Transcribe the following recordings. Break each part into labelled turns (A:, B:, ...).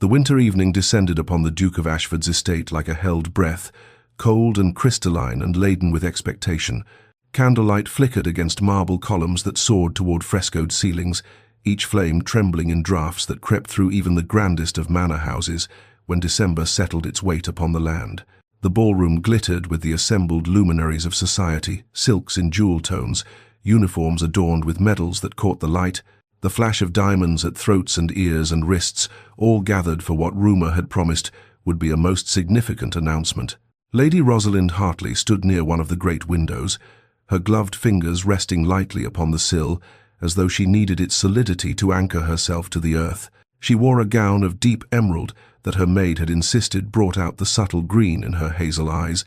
A: The winter evening descended upon the Duke of Ashford's estate like a held breath, cold and crystalline and laden with expectation. Candlelight flickered against marble columns that soared toward frescoed ceilings, each flame trembling in draughts that crept through even the grandest of manor houses when December settled its weight upon the land. The ballroom glittered with the assembled luminaries of society, silks in jewel tones, uniforms adorned with medals that caught the light, the flash of diamonds at throats and ears and wrists, all gathered for what rumour had promised would be a most significant announcement. Lady Rosalind Hartley stood near one of the great windows, her gloved fingers resting lightly upon the sill, as though she needed its solidity to anchor herself to the earth. She wore a gown of deep emerald that her maid had insisted brought out the subtle green in her hazel eyes,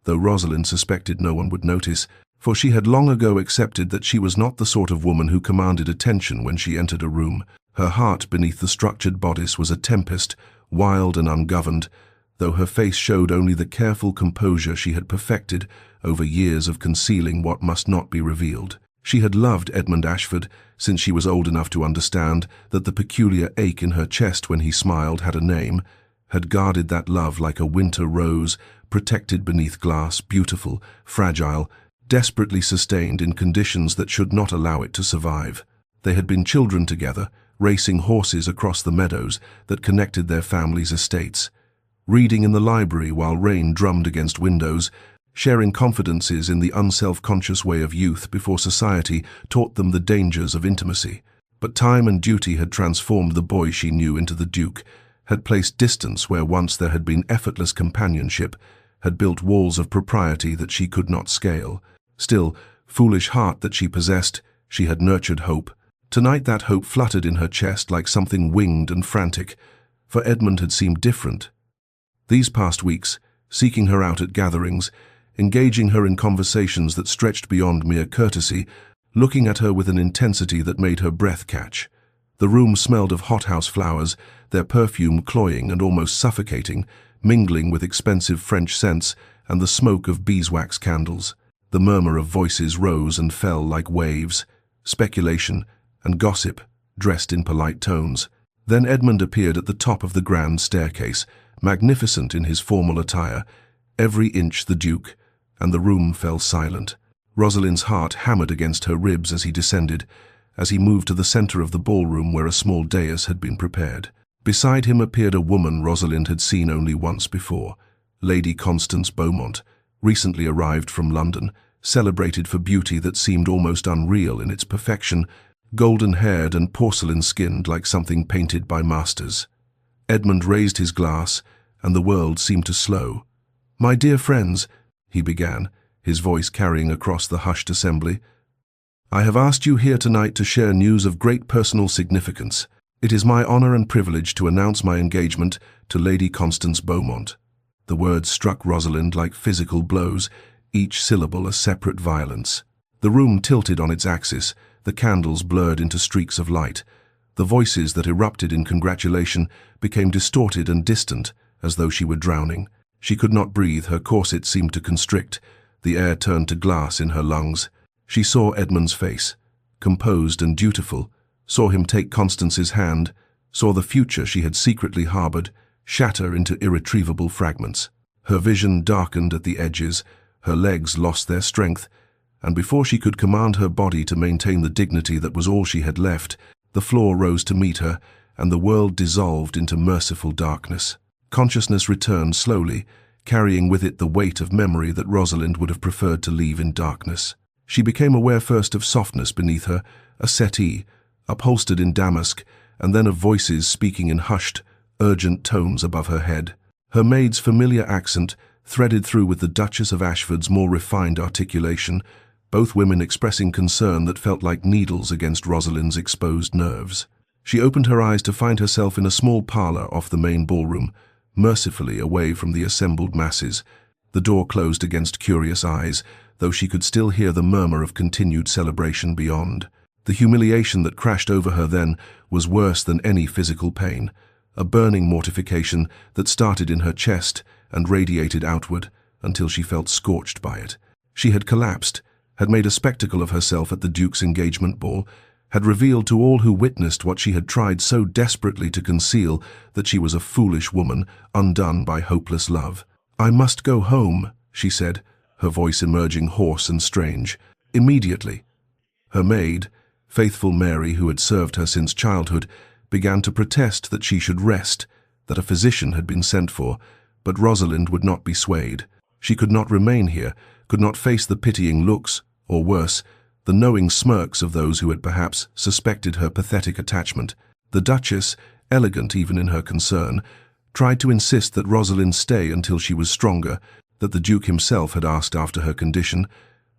A: though Rosalind suspected no one would notice, for she had long ago accepted that she was not the sort of woman who commanded attention when she entered a room. Her heart beneath the structured bodice was a tempest, wild and ungoverned, though her face showed only the careful composure she had perfected over years of concealing what must not be revealed. She had loved Edmund Ashford since she was old enough to understand that the peculiar ache in her chest when he smiled had a name, had guarded that love like a winter rose, protected beneath glass, beautiful, fragile, desperately sustained in conditions that should not allow it to survive. They had been children together, racing horses across the meadows that connected their families' estates, reading in the library while rain drummed against windows, sharing confidences in the unself-conscious way of youth before society taught them the dangers of intimacy. But time and duty had transformed the boy she knew into the Duke, had placed distance where once there had been effortless companionship, had built walls of propriety that she could not scale. Still, foolish heart that she possessed, she had nurtured hope. Tonight that hope fluttered in her chest like something winged and frantic, for Edmund had seemed different. These past weeks, seeking her out at gatherings, engaging her in conversations that stretched beyond mere courtesy, looking at her with an intensity that made her breath catch. The room smelled of hothouse flowers, their perfume cloying and almost suffocating, mingling with expensive French scents and the smoke of beeswax candles. The murmur of voices rose and fell like waves, speculation and gossip, dressed in polite tones. Then Edmund appeared at the top of the grand staircase, magnificent in his formal attire, every inch the Duke, and the room fell silent. Rosalind's heart hammered against her ribs as he descended, as he moved to the center of the ballroom where a small dais had been prepared. Beside him appeared a woman Rosalind had seen only once before, Lady Constance Beaumont, recently arrived from London, celebrated for beauty that seemed almost unreal in its perfection, golden-haired and porcelain-skinned like something painted by masters. Edmund raised his glass, and the world seemed to slow. "My dear friends," he began, his voice carrying across the hushed assembly, "I have asked you here tonight to share news of great personal significance. It is my honor and privilege to announce my engagement to Lady Constance Beaumont." The words struck Rosalind like physical blows, each syllable a separate violence. The room tilted on its axis, the candles blurred into streaks of light. The voices that erupted in congratulation became distorted and distant, as though she were drowning. She could not breathe, her corset seemed to constrict, the air turned to glass in her lungs. She saw Edmund's face, composed and dutiful, saw him take Constance's hand, saw the future she had secretly harbored shatter into irretrievable fragments. Her vision darkened at the edges, her legs lost their strength, and before she could command her body to maintain the dignity that was all she had left, the floor rose to meet her, and the world dissolved into merciful darkness. Consciousness returned slowly, carrying with it the weight of memory that Rosalind would have preferred to leave in darkness. She became aware first of softness beneath her, a settee, upholstered in damask, and then of voices speaking in hushed, urgent tones above her head. Her maid's familiar accent, threaded through with the Duchess of Ashford's more refined articulation, both women expressing concern that felt like needles against Rosalind's exposed nerves. She opened her eyes to find herself in a small parlour off the main ballroom, mercifully away from the assembled masses. The door closed against curious eyes, though she could still hear the murmur of continued celebration beyond. The humiliation that crashed over her then was worse than any physical pain, a burning mortification that started in her chest and radiated outward until she felt scorched by it. She had collapsed, had made a spectacle of herself at the Duke's engagement ball, had revealed to all who witnessed what she had tried so desperately to conceal, that she was a foolish woman, undone by hopeless love. "I must go home," she said, her voice emerging hoarse and strange. Immediately. Her maid, faithful Mary, who had served her since childhood, began to protest that she should rest, that a physician had been sent for, but Rosalind would not be swayed. She could not remain here, could not face the pitying looks, or worse, the knowing smirks of those who had perhaps suspected her pathetic attachment. The Duchess, elegant even in her concern, tried to insist that Rosalind stay until she was stronger, that the Duke himself had asked after her condition,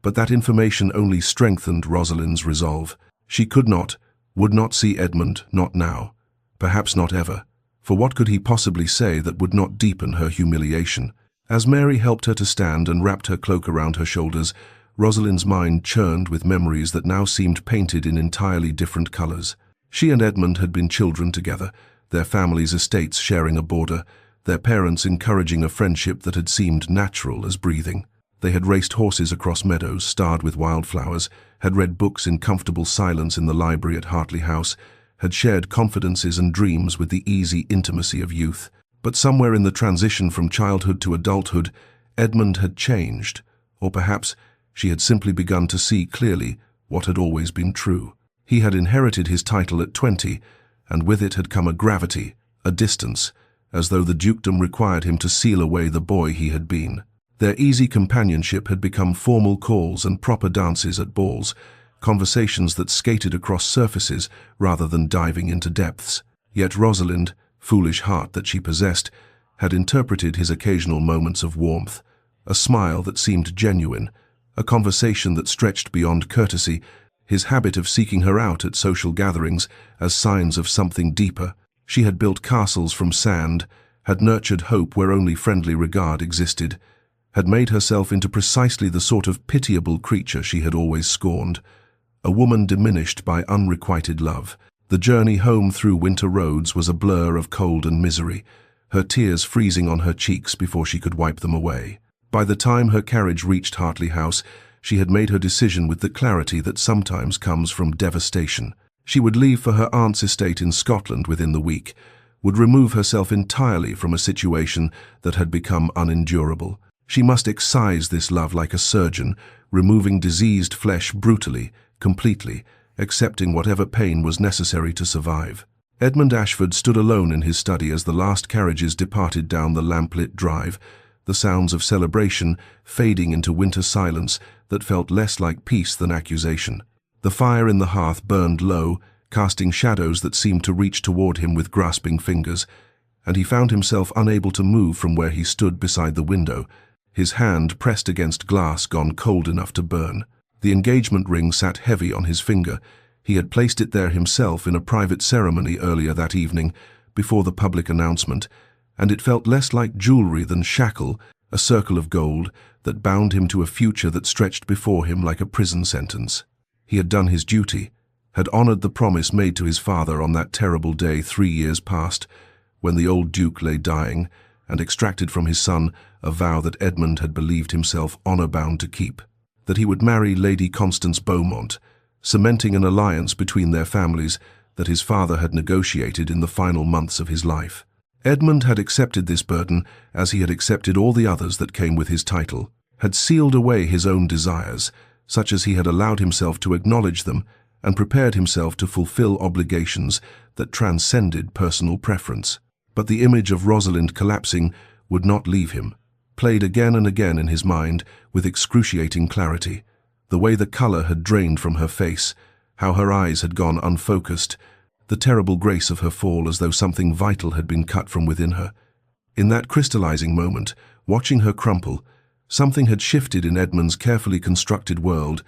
A: but that information only strengthened Rosalind's resolve. She could not, would not see Edmund, not now, perhaps not ever, for what could he possibly say that would not deepen her humiliation? As Mary helped her to stand and wrapped her cloak around her shoulders, Rosalind's mind churned with memories that now seemed painted in entirely different colors. She and Edmund had been children together, their families' estates sharing a border, their parents encouraging a friendship that had seemed natural as breathing. They had raced horses across meadows starred with wildflowers, had read books in comfortable silence in the library at Hartley House, had shared confidences and dreams with the easy intimacy of youth. But somewhere in the transition from childhood to adulthood, Edmund had changed, or perhaps she had simply begun to see clearly what had always been true. He had inherited his title at 20, and with it had come a gravity, a distance, as though the dukedom required him to seal away the boy he had been. Their easy companionship had become formal calls and proper dances at balls, conversations that skated across surfaces rather than diving into depths. Yet Rosalind, foolish heart that she possessed, had interpreted his occasional moments of warmth, a smile that seemed genuine, a conversation that stretched beyond courtesy, his habit of seeking her out at social gatherings as signs of something deeper. She had built castles from sand, had nurtured hope where only friendly regard existed, had made herself into precisely the sort of pitiable creature she had always scorned, a woman diminished by unrequited love. The journey home through winter roads was a blur of cold and misery, her tears freezing on her cheeks before she could wipe them away. By the time her carriage reached Hartley House, she had made her decision with the clarity that sometimes comes from devastation. She would leave for her aunt's estate in Scotland within the week, would remove herself entirely from a situation that had become unendurable. She must excise this love like a surgeon, removing diseased flesh brutally, completely, accepting whatever pain was necessary to survive. Edmund Ashford stood alone in his study as the last carriages departed down the lamplit drive, the sounds of celebration fading into winter silence that felt less like peace than accusation. The fire in the hearth burned low, casting shadows that seemed to reach toward him with grasping fingers, and he found himself unable to move from where he stood beside the window, his hand pressed against glass gone cold enough to burn. The engagement ring sat heavy on his finger. He had placed it there himself in a private ceremony earlier that evening, before the public announcement, and it felt less like jewelry than shackle, a circle of gold that bound him to a future that stretched before him like a prison sentence. He had done his duty, had honored the promise made to his father on that terrible day 3 years past, when the old Duke lay dying, and extracted from his son a vow that Edmund had believed himself honor-bound to keep, that he would marry Lady Constance Beaumont, cementing an alliance between their families that his father had negotiated in the final months of his life. Edmund had accepted this burden as he had accepted all the others that came with his title, had sealed away his own desires, such as he had allowed himself to acknowledge them, and prepared himself to fulfill obligations that transcended personal preference. But the image of Rosalind collapsing would not leave him, played again and again in his mind with excruciating clarity. The way the color had drained from her face, how her eyes had gone unfocused, the terrible grace of her fall as though something vital had been cut from within her. In that crystallizing moment, watching her crumple, something had shifted in Edmund's carefully constructed world,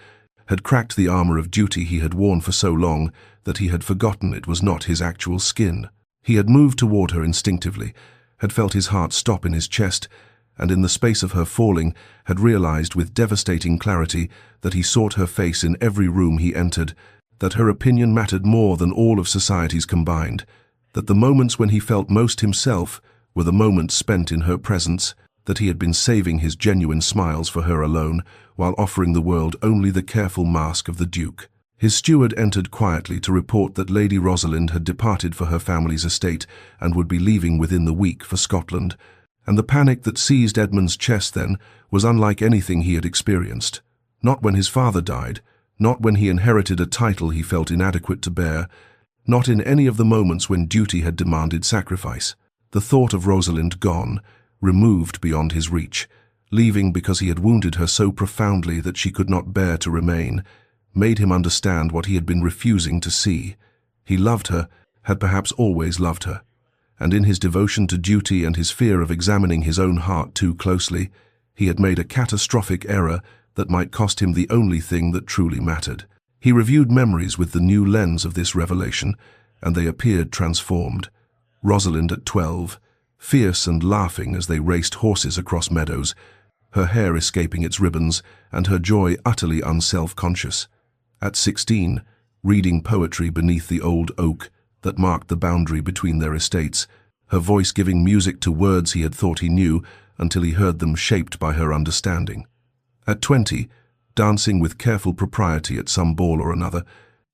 A: had cracked the armor of duty he had worn for so long that he had forgotten it was not his actual skin. He had moved toward her instinctively, had felt his heart stop in his chest, and in the space of her falling had realized with devastating clarity that he sought her face in every room he entered, that her opinion mattered more than all of society's combined, that the moments when he felt most himself were the moments spent in her presence, that he had been saving his genuine smiles for her alone, while offering the world only the careful mask of the Duke. His steward entered quietly to report that Lady Rosalind had departed for her family's estate and would be leaving within the week for Scotland, and the panic that seized Edmund's chest then was unlike anything he had experienced. Not when his father died, not when he inherited a title he felt inadequate to bear, not in any of the moments when duty had demanded sacrifice. The thought of Rosalind gone, removed beyond his reach, leaving because he had wounded her so profoundly that she could not bear to remain, made him understand what he had been refusing to see. He loved her, had perhaps always loved her, and in his devotion to duty and his fear of examining his own heart too closely, he had made a catastrophic error that might cost him the only thing that truly mattered. He reviewed memories with the new lens of this revelation, and they appeared transformed. Rosalind at 12, fierce and laughing as they raced horses across meadows, her hair escaping its ribbons and her joy utterly unself-conscious. At 16, reading poetry beneath the old oak that marked the boundary between their estates, her voice giving music to words he had thought he knew until he heard them shaped by her understanding. At 20, dancing with careful propriety at some ball or another,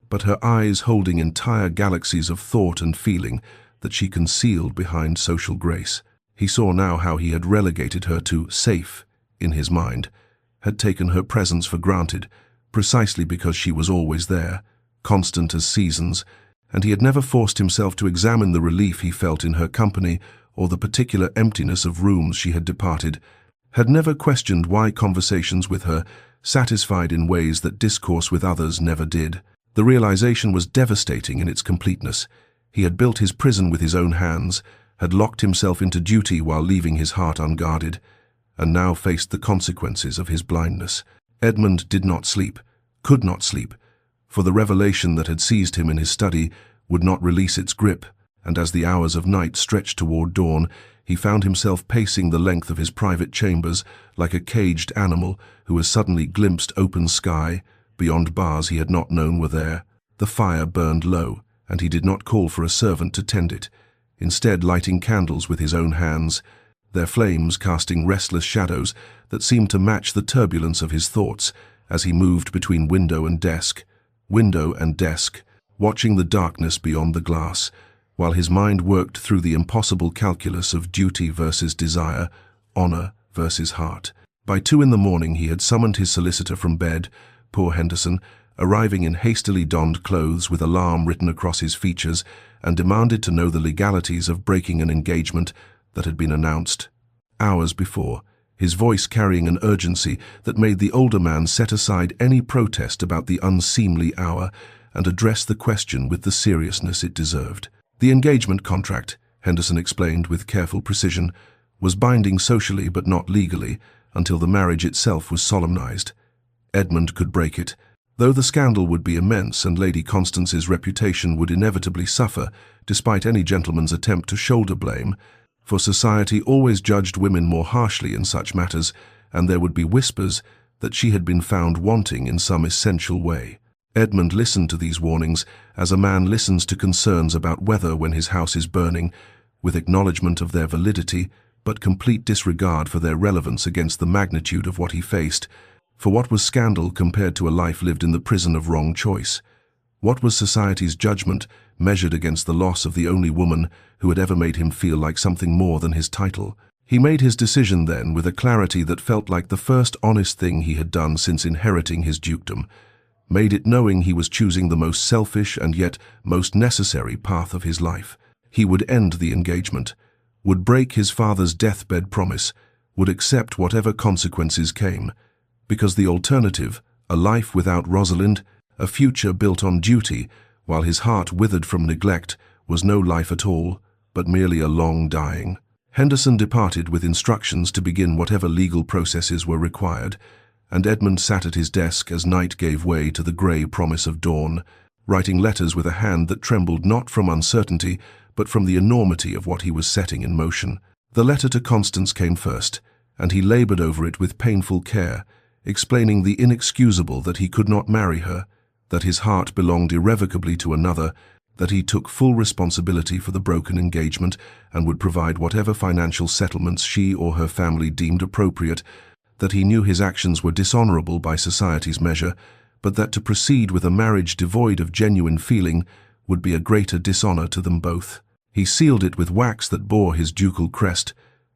A: but her eyes holding entire galaxies of thought and feeling that she concealed behind social grace. He saw now how he had relegated her to safe in his mind, had taken her presence for granted, precisely because she was always there, constant as seasons, and he had never forced himself to examine the relief he felt in her company or the particular emptiness of rooms she had departed, had never questioned why conversations with her satisfied in ways that discourse with others never did. The realization was devastating in its completeness. He had built his prison with his own hands, had locked himself into duty while leaving his heart unguarded, and now faced the consequences of his blindness. Edmund did not sleep, could not sleep, for the revelation that had seized him in his study would not release its grip, and as the hours of night stretched toward dawn, he found himself pacing the length of his private chambers like a caged animal who has suddenly glimpsed open sky beyond bars he had not known were there. The fire burned low, and he did not call for a servant to tend it, instead lighting candles with his own hands, their flames casting restless shadows that seemed to match the turbulence of his thoughts as he moved between window and desk, watching the darkness beyond the glass, while his mind worked through the impossible calculus of duty versus desire, honor versus heart. By 2 in the morning he had summoned his solicitor from bed, poor Henderson, arriving in hastily donned clothes with alarm written across his features, and demanded to know the legalities of breaking an engagement that had been announced hours before, his voice carrying an urgency that made the older man set aside any protest about the unseemly hour and address the question with the seriousness it deserved. The engagement contract, Henderson explained with careful precision, was binding socially but not legally until the marriage itself was solemnized. Edmund could break it, though the scandal would be immense and Lady Constance's reputation would inevitably suffer despite any gentleman's attempt to shoulder blame, for society always judged women more harshly in such matters, and there would be whispers that she had been found wanting in some essential way. Edmund listened to these warnings as a man listens to concerns about weather when his house is burning, with acknowledgement of their validity, but complete disregard for their relevance against the magnitude of what he faced. For what was scandal compared to a life lived in the prison of wrong choice? What was society's judgment measured against the loss of the only woman who had ever made him feel like something more than his title? He made his decision then with a clarity that felt like the first honest thing he had done since inheriting his dukedom, made it knowing he was choosing the most selfish and yet most necessary path of his life. He would end the engagement, would break his father's deathbed promise, would accept whatever consequences came, because the alternative, a life without Rosalind, a future built on duty, while his heart withered from neglect, was no life at all, but merely a long dying. Henderson departed with instructions to begin whatever legal processes were required, and Edmund sat at his desk as night gave way to the grey promise of dawn, writing letters with a hand that trembled not from uncertainty, but from the enormity of what he was setting in motion. The letter to Constance came first, and he laboured over it with painful care, explaining the inexcusable that he could not marry her, that his heart belonged irrevocably to another, that he took full responsibility for the broken engagement and would provide whatever financial settlements she or her family deemed appropriate, that he knew his actions were dishonourable by society's measure, but that to proceed with a marriage devoid of genuine feeling would be a greater dishonor to them both. He sealed it with wax that bore his ducal crest,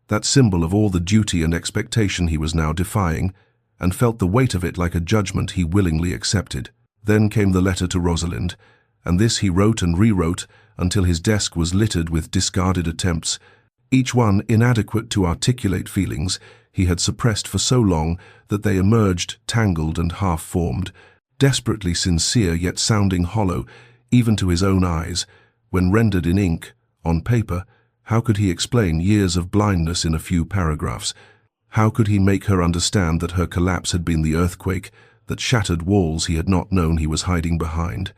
A: that symbol of all the duty and expectation he was now defying, and felt the weight of it like a judgment he willingly accepted. Then came the letter to Rosalind, and this he wrote and rewrote until his desk was littered with discarded attempts, each one inadequate to articulate feelings he had suppressed for so long that they emerged tangled and half-formed, desperately sincere yet sounding hollow, even to his own eyes. When rendered in ink, on paper, how could he explain years of blindness in a few paragraphs? How could he make her understand that her collapse had been the earthquake that shattered walls he had not known he was hiding behind?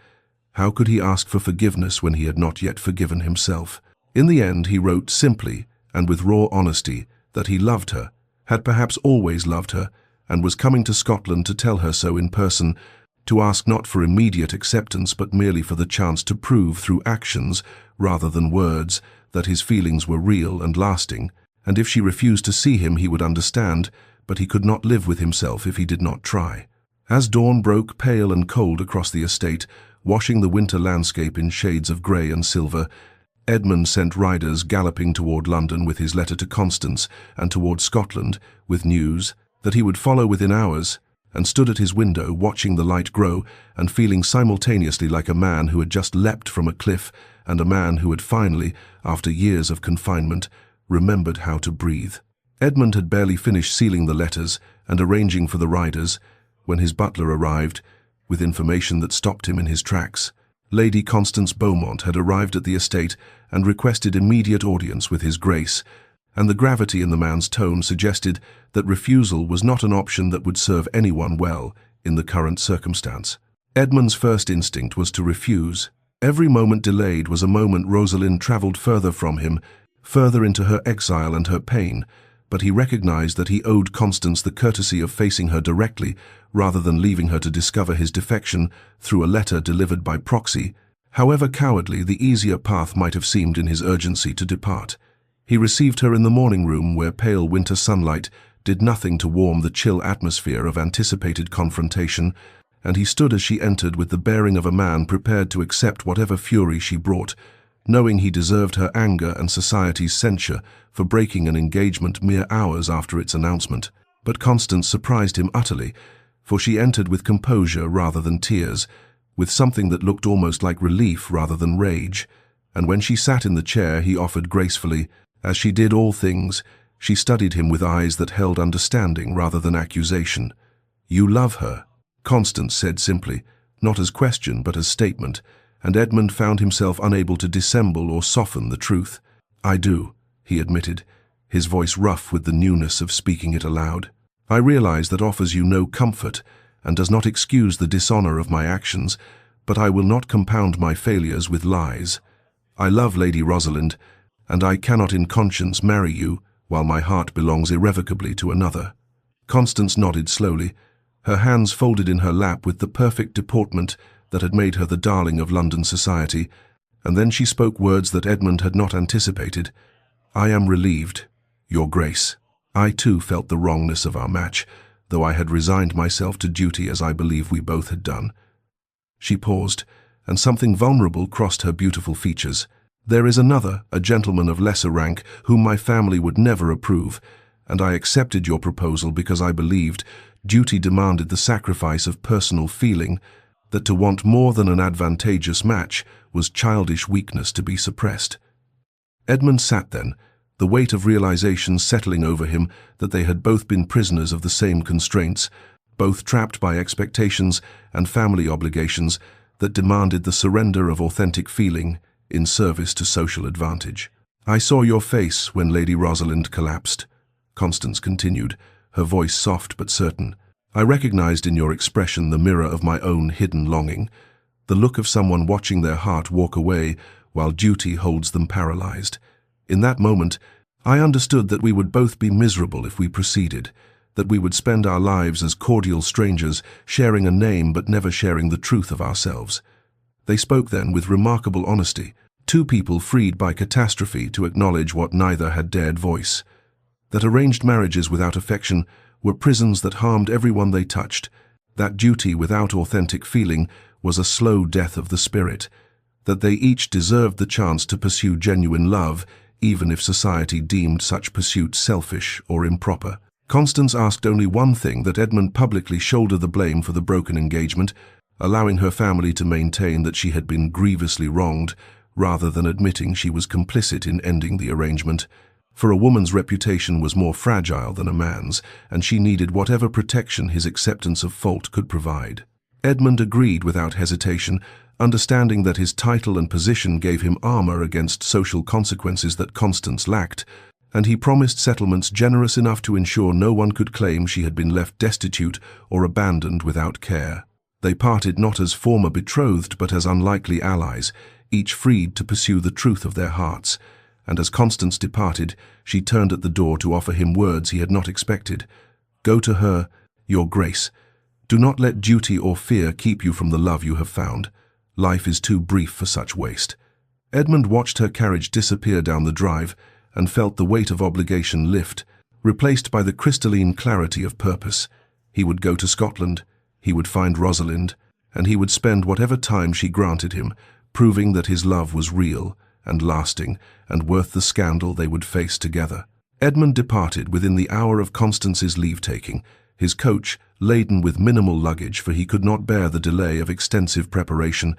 A: How could he ask for forgiveness when he had not yet forgiven himself? In the end, he wrote simply and with raw honesty that he loved her, had perhaps always loved her, and was coming to Scotland to tell her so in person, to ask not for immediate acceptance but merely for the chance to prove through actions rather than words that his feelings were real and lasting, and if she refused to see him he would understand, but he could not live with himself if he did not try. As dawn broke pale and cold across the estate, washing the winter landscape in shades of grey and silver, Edmund sent riders galloping toward London with his letter to Constance and toward Scotland with news that he would follow within hours, and stood at his window watching the light grow and feeling simultaneously like a man who had just leapt from a cliff and a man who had finally, after years of confinement, remembered how to breathe. Edmund had barely finished sealing the letters and arranging for the riders when his butler arrived with information that stopped him in his tracks. Lady Constance Beaumont had arrived at the estate and requested immediate audience with His Grace, and the gravity in the man's tone suggested that refusal was not an option that would serve anyone well in the current circumstance. Edmund's first instinct was to refuse. Every moment delayed was a moment Rosalind travelled further from him, further into her exile and her pain, but he recognized that he owed Constance the courtesy of facing her directly rather than leaving her to discover his defection through a letter delivered by proxy. However cowardly the easier path might have seemed in his urgency to depart. He received her in the morning room where pale winter sunlight did nothing to warm the chill atmosphere of anticipated confrontation, and he stood as she entered with the bearing of a man prepared to accept whatever fury she brought, knowing he deserved her anger and society's censure for breaking an engagement mere hours after its announcement. But Constance surprised him utterly, for she entered with composure rather than tears, with something that looked almost like relief rather than rage, and when she sat in the chair he offered gracefully. As she did all things, she studied him with eyes that held understanding rather than accusation. "You love her," Constance said simply, not as question but as statement, and Edmund found himself unable to dissemble or soften the truth. "I do," he admitted, his voice rough with the newness of speaking it aloud. "I realize that offers you no comfort and does not excuse the dishonor of my actions, but I will not compound my failures with lies. I love Lady Rosalind, and I cannot in conscience marry you while my heart belongs irrevocably to another." Constance nodded slowly, her hands folded in her lap with the perfect deportment that had made her the darling of London society, and then she spoke words that Edmund had not anticipated. "I am relieved, Your Grace. I too felt the wrongness of our match, though I had resigned myself to duty as I believe we both had done." She paused, and something vulnerable crossed her beautiful features. "There is another, a gentleman of lesser rank, whom my family would never approve, and I accepted your proposal because I believed duty demanded the sacrifice of personal feeling, that to want more than an advantageous match was childish weakness to be suppressed." Edmund sat then, the weight of realization settling over him that they had both been prisoners of the same constraints, both trapped by expectations and family obligations that demanded the surrender of authentic feeling in service to social advantage. "I saw your face when Lady Rosalind collapsed," Constance continued, her voice soft but certain. "I recognized in your expression the mirror of my own hidden longing, the look of someone watching their heart walk away while duty holds them paralyzed. In that moment, I understood that we would both be miserable if we proceeded, that we would spend our lives as cordial strangers, sharing a name but never sharing the truth of ourselves." They spoke then with remarkable honesty, two people freed by catastrophe to acknowledge what neither had dared voice: that arranged marriages without affection were prisons that harmed everyone they touched, That duty without authentic feeling was a slow death of the spirit, that they each deserved the chance to pursue genuine love, even if society deemed such pursuit selfish or improper. Constance asked only one thing: that Edmund publicly shoulder the blame for the broken engagement, allowing her family to maintain that she had been grievously wronged, rather than admitting she was complicit in ending the arrangement. For a woman's reputation was more fragile than a man's, and she needed whatever protection his acceptance of fault could provide. Edmund agreed without hesitation, understanding that his title and position gave him armor against social consequences that Constance lacked, and he promised settlements generous enough to ensure no one could claim she had been left destitute or abandoned without care. They parted not as former betrothed but as unlikely allies, each freed to pursue the truth of their hearts. And as Constance departed, she turned at the door to offer him words he had not expected. "Go to her, your grace. Do not let duty or fear keep you from the love you have found. Life is too brief for such waste." Edmund watched her carriage disappear down the drive and felt the weight of obligation lift, replaced by the crystalline clarity of purpose. He would go to Scotland, he would find Rosalind, and he would spend whatever time she granted him, proving that his love was real and lasting and worth the scandal they would face together. Edmund departed within the hour of Constance's leave-taking, his coach laden with minimal luggage, for he could not bear the delay of extensive preparation,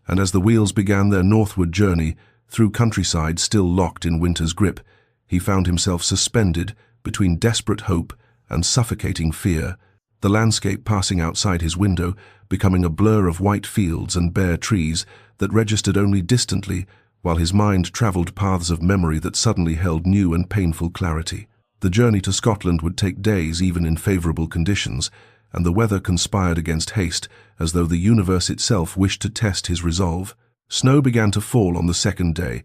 A: and as the wheels began their northward journey, through countryside still locked in winter's grip, he found himself suspended between desperate hope and suffocating fear, the landscape passing outside his window, becoming a blur of white fields and bare trees that registered only distantly, while his mind travelled paths of memory that suddenly held new and painful clarity. The journey to Scotland would take days even in favourable conditions, and the weather conspired against haste, as though the universe itself wished to test his resolve. Snow began to fall on the second day,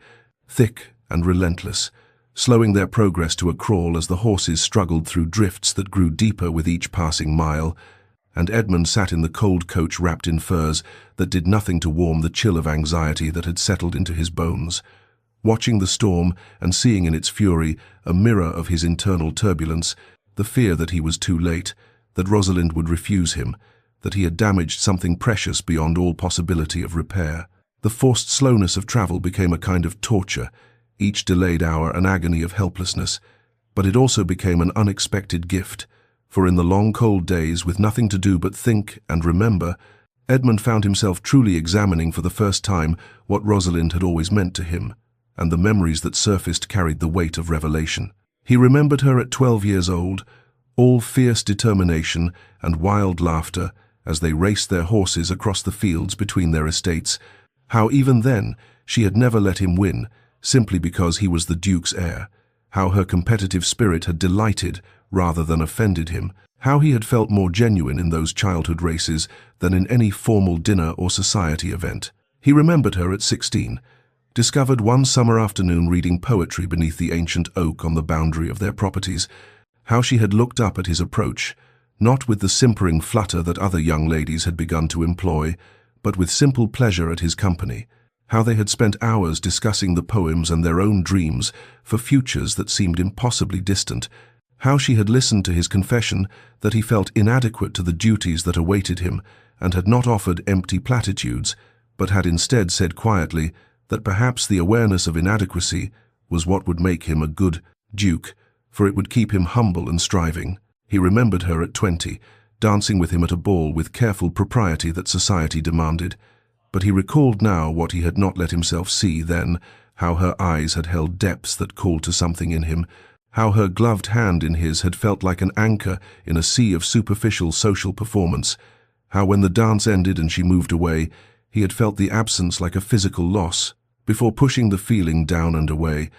A: thick and relentless, slowing their progress to a crawl as the horses struggled through drifts that grew deeper with each passing mile, and Edmund sat in the cold coach wrapped in furs that did nothing to warm the chill of anxiety that had settled into his bones. Watching the storm and seeing in its fury a mirror of his internal turbulence, the fear that he was too late, that Rosalind would refuse him, that he had damaged something precious beyond all possibility of repair. The forced slowness of travel became a kind of torture, each delayed hour an agony of helplessness, but it also became an unexpected gift, for in the long cold days, with nothing to do but think and remember, Edmund found himself truly examining for the first time what Rosalind had always meant to him, and the memories that surfaced carried the weight of revelation. He remembered her at 12 years old, all fierce determination and wild laughter as they raced their horses across the fields between their estates, how even then she had never let him win, simply because he was the Duke's heir, how her competitive spirit had delighted rather than offended him, how he had felt more genuine in those childhood races than in any formal dinner or society event. He remembered her at 16, discovered one summer afternoon reading poetry beneath the ancient oak on the boundary of their properties, how she had looked up at his approach, not with the simpering flutter that other young ladies had begun to employ, but with simple pleasure at his company, how they had spent hours discussing the poems and their own dreams for futures that seemed impossibly distant, how she had listened to his confession that he felt inadequate to the duties that awaited him and had not offered empty platitudes, but had instead said quietly that perhaps the awareness of inadequacy was what would make him a good duke, for it would keep him humble and striving. He remembered her at 20, dancing with him at a ball with careful propriety that society demanded, but he recalled now what he had not let himself see then, how her eyes had held depths that called to something in him, how her gloved hand in his had felt like an anchor in a sea of superficial social performance, how when the dance ended and she moved away, he had felt the absence like a physical loss, before pushing the feeling down and away,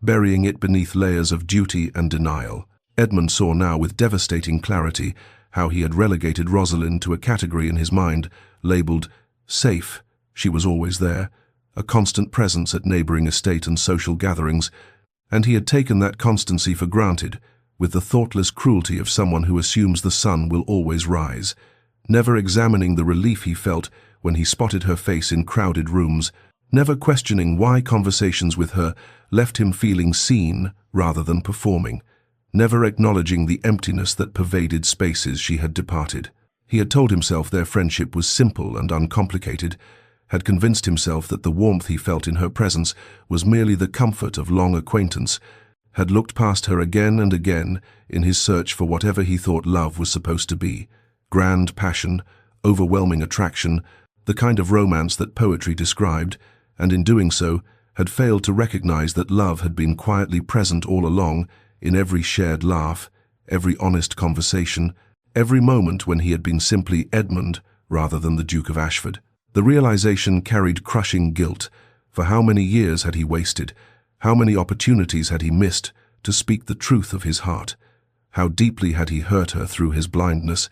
A: burying it beneath layers of duty and denial. Edmund saw now with devastating clarity how he had relegated Rosalind to a category in his mind labelled safe. She was always there, a constant presence at neighbouring estate and social gatherings, and he had taken that constancy for granted, with the thoughtless cruelty of someone who assumes the sun will always rise, never examining the relief he felt when he spotted her face in crowded rooms, never questioning why conversations with her left him feeling seen rather than performing, never acknowledging the emptiness that pervaded spaces she had departed. He had told himself their friendship was simple and uncomplicated, had convinced himself that the warmth he felt in her presence was merely the comfort of long acquaintance, had looked past her again and again in his search for whatever he thought love was supposed to be: grand passion, overwhelming attraction, the kind of romance that poetry described, and in doing so had failed to recognize that love had been quietly present all along, in every shared laugh, every honest conversation, every moment when he had been simply Edmund rather than the Duke of Ashford. The realization carried crushing guilt, for how many years had he wasted, how many opportunities had he missed to speak the truth of his heart, how deeply had he hurt her through his blindness,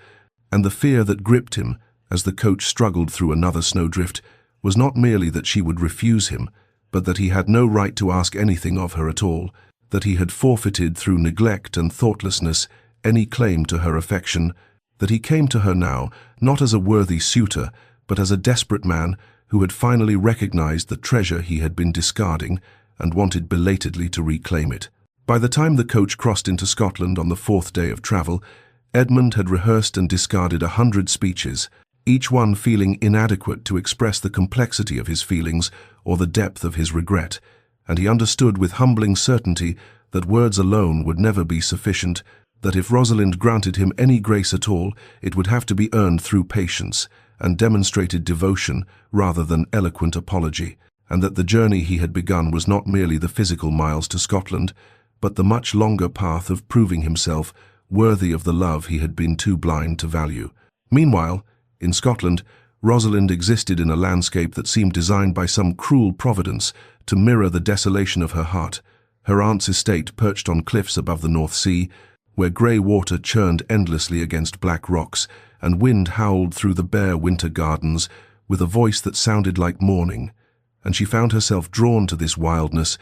A: and the fear that gripped him as the coach struggled through another snowdrift was not merely that she would refuse him, but that he had no right to ask anything of her at all, that he had forfeited through neglect and thoughtlessness any claim to her affection, that he came to her now not as a worthy suitor, but as a desperate man who had finally recognized the treasure he had been discarding and wanted belatedly to reclaim it. By the time the coach crossed into Scotland on the 4th day of travel, Edmund had rehearsed and discarded 100 speeches, each one feeling inadequate to express the complexity of his feelings or the depth of his regret, and he understood with humbling certainty that words alone would never be sufficient, that if Rosalind granted him any grace at all, it would have to be earned through patience and demonstrated devotion rather than eloquent apology, and that the journey he had begun was not merely the physical miles to Scotland, but the much longer path of proving himself worthy of the love he had been too blind to value. Meanwhile, in Scotland, Rosalind existed in a landscape that seemed designed by some cruel providence to mirror the desolation of her heart. Her aunt's estate perched on cliffs above the North Sea, where grey water churned endlessly against black rocks, and wind howled through the bare winter gardens with a voice that sounded like mourning. And she found herself drawn to this wildness,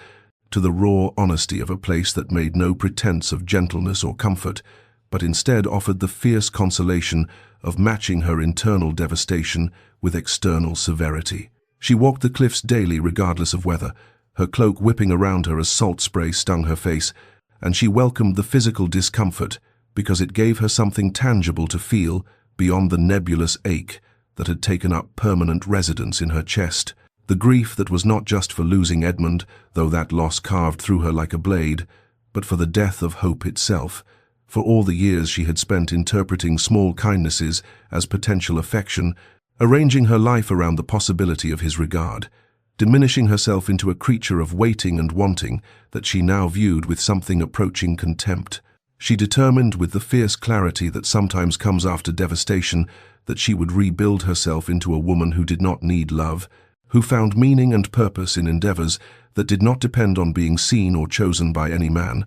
A: to the raw honesty of a place that made no pretense of gentleness or comfort, but instead offered the fierce consolation of matching her internal devastation with external severity. She walked the cliffs daily regardless of weather, her cloak whipping around her as salt spray stung her face, and she welcomed the physical discomfort because it gave her something tangible to feel beyond the nebulous ache that had taken up permanent residence in her chest. The grief that was not just for losing Edmund, though that loss carved through her like a blade, but for the death of hope itself, for all the years she had spent interpreting small kindnesses as potential affection, arranging her life around the possibility of his regard, diminishing herself into a creature of waiting and wanting that she now viewed with something approaching contempt. She determined, with the fierce clarity that sometimes comes after devastation, that she would rebuild herself into a woman who did not need love, who found meaning and purpose in endeavors that did not depend on being seen or chosen by any man,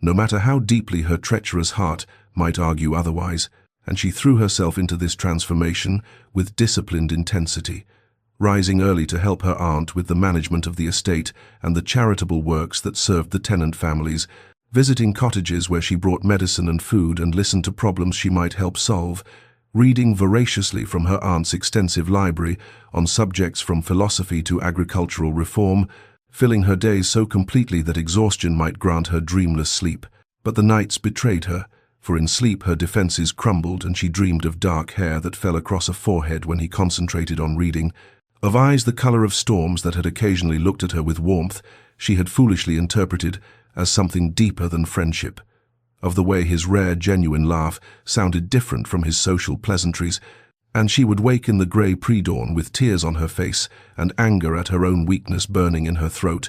A: no matter how deeply her treacherous heart might argue otherwise, and she threw herself into this transformation with disciplined intensity, rising early to help her aunt with the management of the estate and the charitable works that served the tenant families, visiting cottages where she brought medicine and food and listened to problems she might help solve, reading voraciously from her aunt's extensive library on subjects from philosophy to agricultural reform, filling her days so completely that exhaustion might grant her dreamless sleep. But the nights betrayed her, for in sleep her defenses crumbled and she dreamed of dark hair that fell across a forehead when he concentrated on reading, of eyes the color of storms that had occasionally looked at her with warmth she had foolishly interpreted as something deeper than friendship, of the way his rare, genuine laugh sounded different from his social pleasantries, and she would wake in the grey pre-dawn with tears on her face and anger at her own weakness burning in her throat,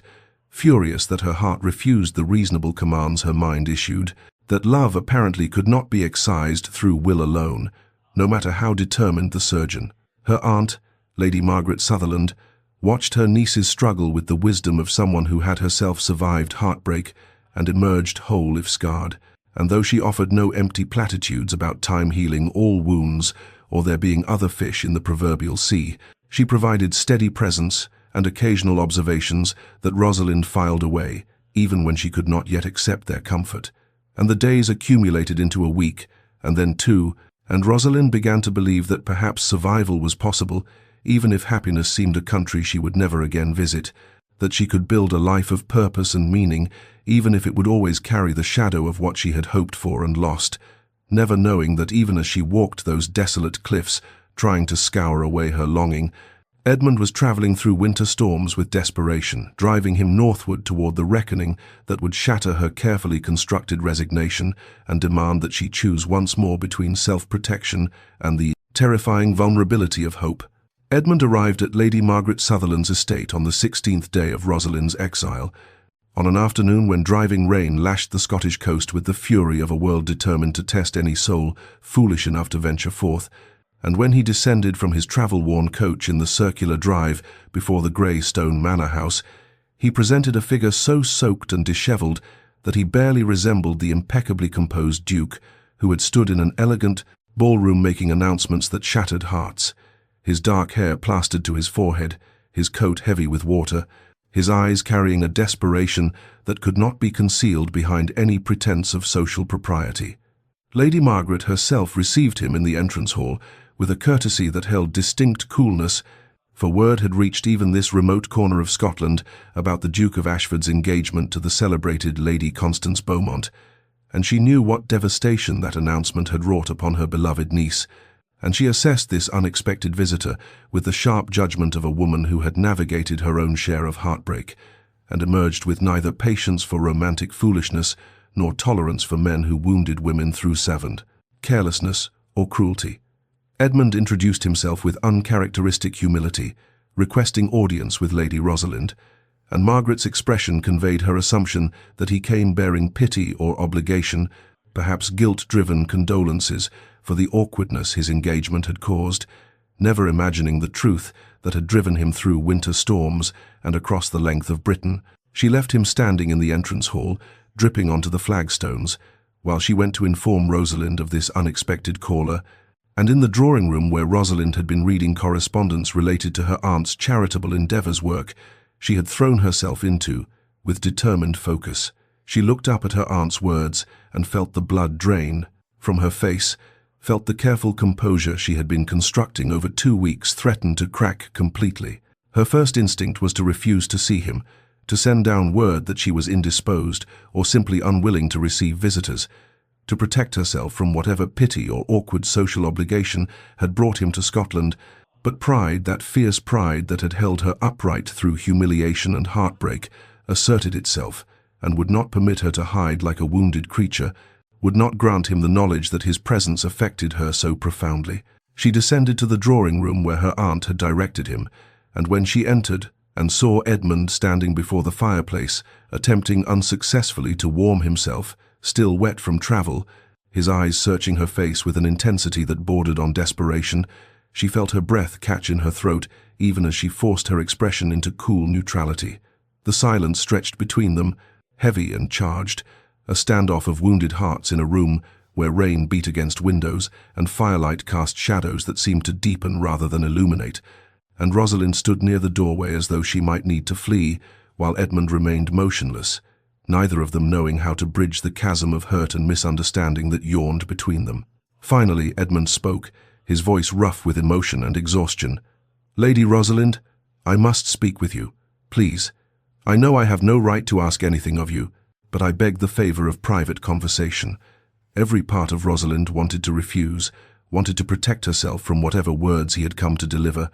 A: furious that her heart refused the reasonable commands her mind issued, that love apparently could not be excised through will alone, no matter how determined the surgeon. Her aunt, Lady Margaret Sutherland, watched her niece's struggle with the wisdom of someone who had herself survived heartbreak and emerged whole if scarred, and though she offered no empty platitudes about time healing all wounds or there being other fish in the proverbial sea, she provided steady presence and occasional observations that Rosalind filed away, even when she could not yet accept their comfort. And the days accumulated into a week, and then 2, and Rosalind began to believe that perhaps survival was possible, even if happiness seemed a country she would never again visit, that she could build a life of purpose and meaning, even if it would always carry the shadow of what she had hoped for and lost. never knowing that even as she walked those desolate cliffs, trying to scour away her longing, Edmund was traveling through winter storms with desperation, driving him northward toward the reckoning that would shatter her carefully constructed resignation and demand that she choose once more between self-protection and the terrifying vulnerability of hope. Edmund arrived at Lady Margaret Sutherland's estate on the 16th day of Rosalind's exile, on an afternoon when driving rain lashed the Scottish coast with the fury of a world determined to test any soul foolish enough to venture forth. And when he descended from his travel-worn coach in the circular drive before the grey stone manor house, he presented a figure so soaked and dishevelled that he barely resembled the impeccably composed Duke who had stood in an elegant ballroom making announcements that shattered hearts, his dark hair plastered to his forehead, his coat heavy with water, his eyes carrying a desperation that could not be concealed behind any pretense of social propriety. Lady Margaret herself received him in the entrance hall, with a courtesy that held distinct coolness, for word had reached even this remote corner of Scotland about the Duke of Ashford's engagement to the celebrated Lady Constance Beaumont, and she knew what devastation that announcement had wrought upon her beloved niece, and she assessed this unexpected visitor with the sharp judgment of a woman who had navigated her own share of heartbreak, and emerged with neither patience for romantic foolishness nor tolerance for men who wounded women through savant carelessness or cruelty. Edmund introduced himself with uncharacteristic humility, requesting audience with Lady Rosalind, and Margaret's expression conveyed her assumption that he came bearing pity or obligation, perhaps guilt-driven condolences for the awkwardness his engagement had caused, never imagining the truth that had driven him through winter storms and across the length of Britain. She left him standing in the entrance hall, dripping onto the flagstones, while she went to inform Rosalind of this unexpected caller, and in the drawing room where Rosalind had been reading correspondence related to her aunt's charitable endeavours work, she had thrown herself into, with determined focus. She looked up at her aunt's words and felt the blood drain from her face, felt the careful composure she had been constructing over 2 weeks threaten to crack completely. Her first instinct was to refuse to see him, to send down word that she was indisposed or simply unwilling to receive visitors, to protect herself from whatever pity or awkward social obligation had brought him to Scotland, but pride, that fierce pride that had held her upright through humiliation and heartbreak, asserted itself and would not permit her to hide like a wounded creature, would not grant him the knowledge that his presence affected her so profoundly. She descended to the drawing room where her aunt had directed him, and when she entered and saw Edmund standing before the fireplace, attempting unsuccessfully to warm himself, still wet from travel, his eyes searching her face with an intensity that bordered on desperation, she felt her breath catch in her throat even as she forced her expression into cool neutrality. The silence stretched between them, heavy and charged, a standoff of wounded hearts in a room where rain beat against windows and firelight cast shadows that seemed to deepen rather than illuminate, and Rosalind stood near the doorway as though she might need to flee, while Edmund remained motionless, neither of them knowing how to bridge the chasm of hurt and misunderstanding that yawned between them. Finally, Edmund spoke, his voice rough with emotion and exhaustion. "Lady Rosalind, I must speak with you, please. I know I have no right to ask anything of you, but I beg the favour of private conversation." Every part of Rosalind wanted to refuse, wanted to protect herself from whatever words he had come to deliver,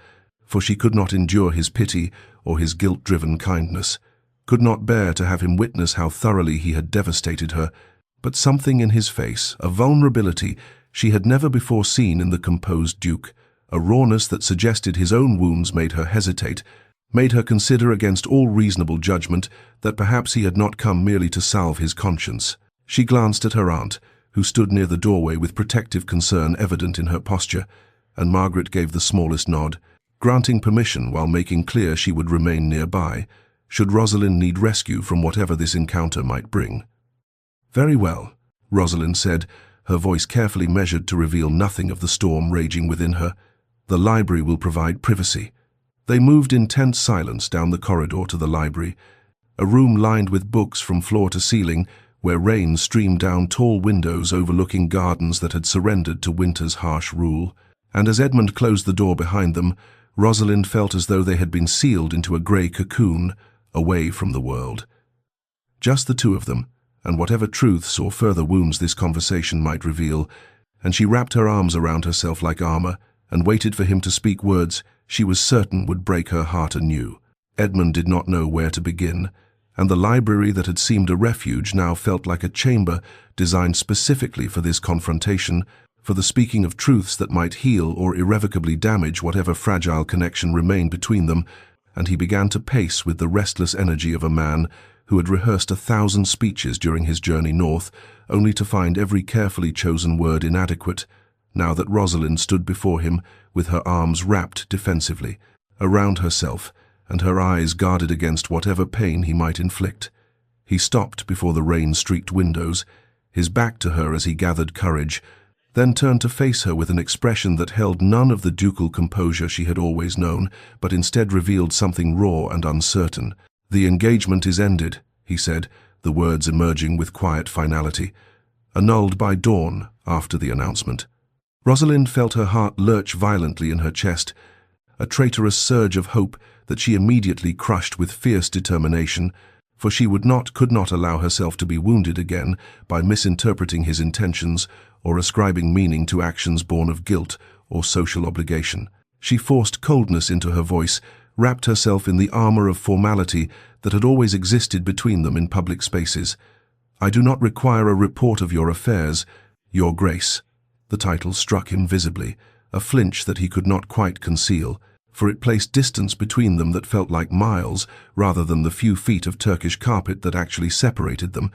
A: for she could not endure his pity or his guilt-driven kindness, could not bear to have him witness how thoroughly he had devastated her, but something in his face, a vulnerability she had never before seen in the composed Duke, a rawness that suggested his own wounds made her hesitate, made her consider against all reasonable judgment that perhaps he had not come merely to salve his conscience. She glanced at her aunt, who stood near the doorway with protective concern evident in her posture, and Margaret gave the smallest nod, granting permission while making clear she would remain nearby, should Rosalind need rescue from whatever this encounter might bring. "Very well," Rosalind said, her voice carefully measured to reveal nothing of the storm raging within her. "The library will provide privacy." They moved in tense silence down the corridor to the library, a room lined with books from floor to ceiling, where rain streamed down tall windows overlooking gardens that had surrendered to winter's harsh rule. And as Edmund closed the door behind them, Rosalind felt as though they had been sealed into a grey cocoon, away from the world. Just the two of them, and whatever truths or further wounds this conversation might reveal, and she wrapped her arms around herself like armor and waited for him to speak words she was certain would break her heart anew. Edmund did not know where to begin, and the library that had seemed a refuge now felt like a chamber designed specifically for this confrontation, for the speaking of truths that might heal or irrevocably damage whatever fragile connection remained between them, and he began to pace with the restless energy of a man who had rehearsed 1,000 speeches during his journey north, only to find every carefully chosen word inadequate, now that Rosalind stood before him with her arms wrapped defensively around herself and her eyes guarded against whatever pain he might inflict. He stopped before the rain-streaked windows, his back to her as he gathered courage, then turned to face her with an expression that held none of the ducal composure she had always known, but instead revealed something raw and uncertain. "The engagement is ended," he said, the words emerging with quiet finality. "Annulled by dawn," after the announcement. Rosalind felt her heart lurch violently in her chest, a traitorous surge of hope that she immediately crushed with fierce determination, for she could not allow herself to be wounded again by misinterpreting his intentions or ascribing meaning to actions born of guilt or social obligation. She forced coldness into her voice, wrapped herself in the armor of formality that had always existed between them in public spaces. "I do not require a report of your affairs, Your Grace." The title struck him visibly, a flinch that he could not quite conceal, for it placed distance between them that felt like miles rather than the few feet of Turkish carpet that actually separated them,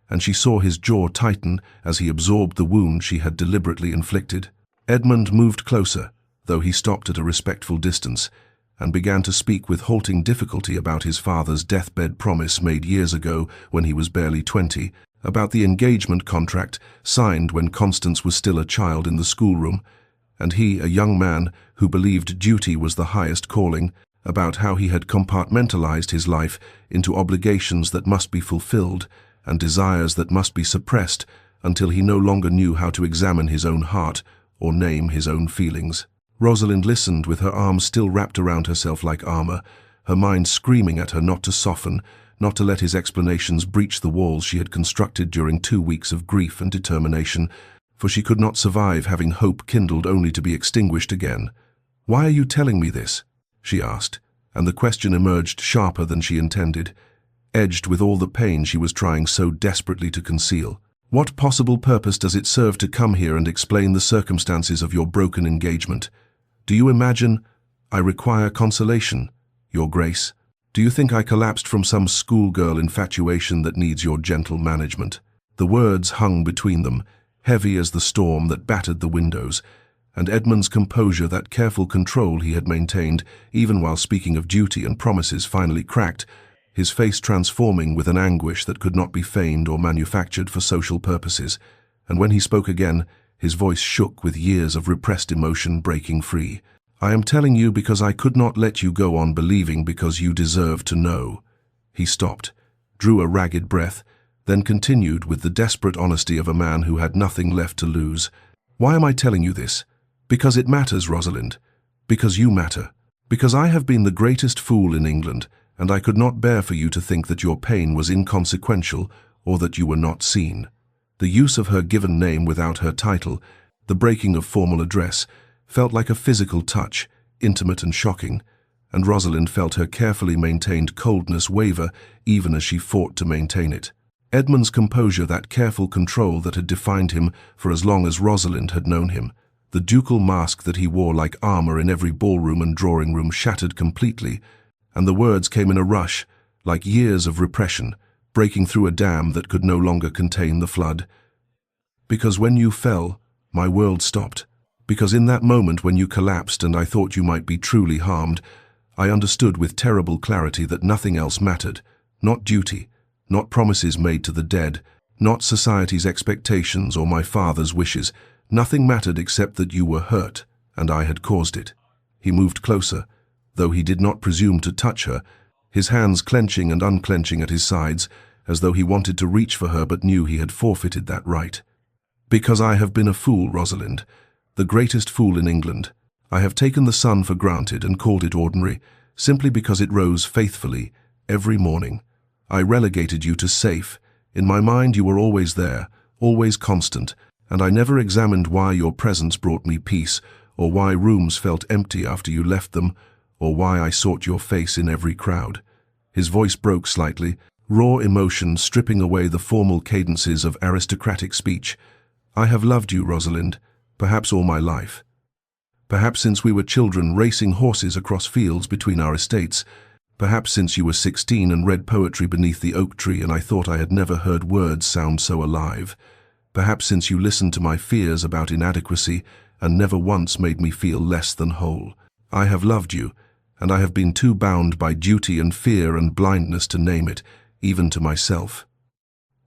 A: and she saw his jaw tighten as he absorbed the wound she had deliberately inflicted. Edmund moved closer, though he stopped at a respectful distance, and began to speak with halting difficulty about his father's deathbed promise made years ago when he was barely 20, about the engagement contract signed when Constance was still a child in the schoolroom, and he, a young man who believed duty was the highest calling, about how he had compartmentalized his life into obligations that must be fulfilled and desires that must be suppressed until he no longer knew how to examine his own heart or name his own feelings. Rosalind listened with her arms still wrapped around herself like armor, her mind screaming at her not to soften, not to let his explanations breach the walls she had constructed during 2 weeks of grief and determination, for she could not survive having hope kindled only to be extinguished again. "Why are you telling me this?" she asked, and the question emerged sharper than she intended, edged with all the pain she was trying so desperately to conceal. "What possible purpose does it serve to come here and explain the circumstances of your broken engagement? Do you imagine I require consolation, Your Grace? Do you think I collapsed from some schoolgirl infatuation that needs your gentle management?" The words hung between them, heavy as the storm that battered the windows, and Edmund's composure, that careful control he had maintained even while speaking of duty and promises, finally cracked, his face transforming with an anguish that could not be feigned or manufactured for social purposes, and when he spoke again, his voice shook with years of repressed emotion breaking free. "I am telling you because I could not let you go on believing because you deserve to know." He stopped, drew a ragged breath, then continued with the desperate honesty of a man who had nothing left to lose. "Why am I telling you this? Because it matters, Rosalind. Because you matter. Because I have been the greatest fool in England, and I could not bear for you to think that your pain was inconsequential or that you were not seen." The use of her given name without her title, the breaking of formal address, felt like a physical touch, intimate and shocking, and Rosalind felt her carefully maintained coldness waver even as she fought to maintain it. Edmund's composure, that careful control that had defined him for as long as Rosalind had known him, the ducal mask that he wore like armor in every ballroom and drawing room, shattered completely, and the words came in a rush, like years of repression, breaking through a dam that could no longer contain the flood. "Because when you fell, my world stopped. Because in that moment when you collapsed and I thought you might be truly harmed, I understood with terrible clarity that nothing else mattered, not duty, not promises made to the dead, not society's expectations or my father's wishes. Nothing mattered except that you were hurt, and I had caused it." He moved closer, though he did not presume to touch her, his hands clenching and unclenching at his sides, as though he wanted to reach for her but knew he had forfeited that right. "Because I have been a fool, Rosalind, the greatest fool in England. I have taken the sun for granted and called it ordinary, simply because it rose faithfully every morning. I relegated you to safe, In my mind you were always there, always constant, and I never examined why your presence brought me peace, or why rooms felt empty after you left them, or why I sought your face in every crowd. His voice broke slightly, raw emotion stripping away the formal cadences of aristocratic speech. I have loved you, Rosalind, perhaps all my life. Perhaps since we were children racing horses across fields between our estates. Perhaps since you were 16 and read poetry beneath the oak tree and I thought I had never heard words sound so alive. Perhaps since you listened to my fears about inadequacy and never once made me feel less than whole. I have loved you, and I have been too bound by duty and fear and blindness to name it, even to myself.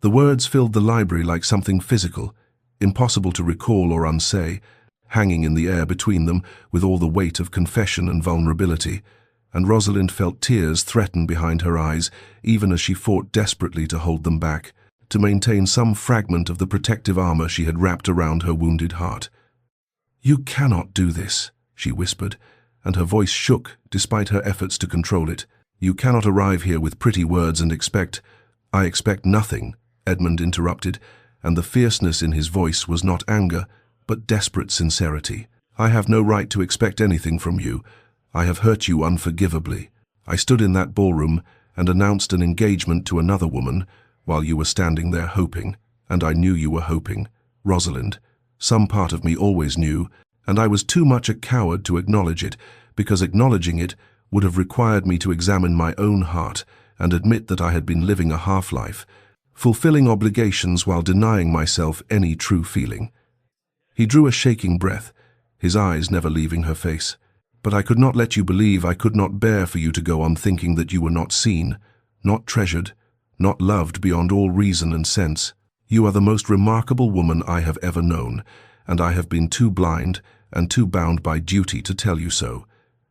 A: The words filled the library like something physical, impossible to recall or unsay, hanging in the air between them with all the weight of confession and vulnerability, and Rosalind felt tears threaten behind her eyes, even as she fought desperately to hold them back, to maintain some fragment of the protective armor she had wrapped around her wounded heart. "You cannot do this," she whispered, and her voice shook despite her efforts to control it. "You cannot arrive here with pretty words and expect—" "I expect nothing," Edmund interrupted, and the fierceness in his voice was not anger, but desperate sincerity. "I have no right to expect anything from you. I have hurt you unforgivably. I stood in that ballroom and announced an engagement to another woman while you were standing there hoping, and I knew you were hoping. Rosalind, some part of me always knew, and I was too much a coward to acknowledge it, because acknowledging it would have required me to examine my own heart and admit that I had been living a half-life, fulfilling obligations while denying myself any true feeling." He drew a shaking breath, his eyes never leaving her face. "But I could not let you believe, I could not bear for you to go on thinking that you were not seen, not treasured, not loved beyond all reason and sense. You are the most remarkable woman I have ever known, and I have been too blind and too bound by duty to tell you so.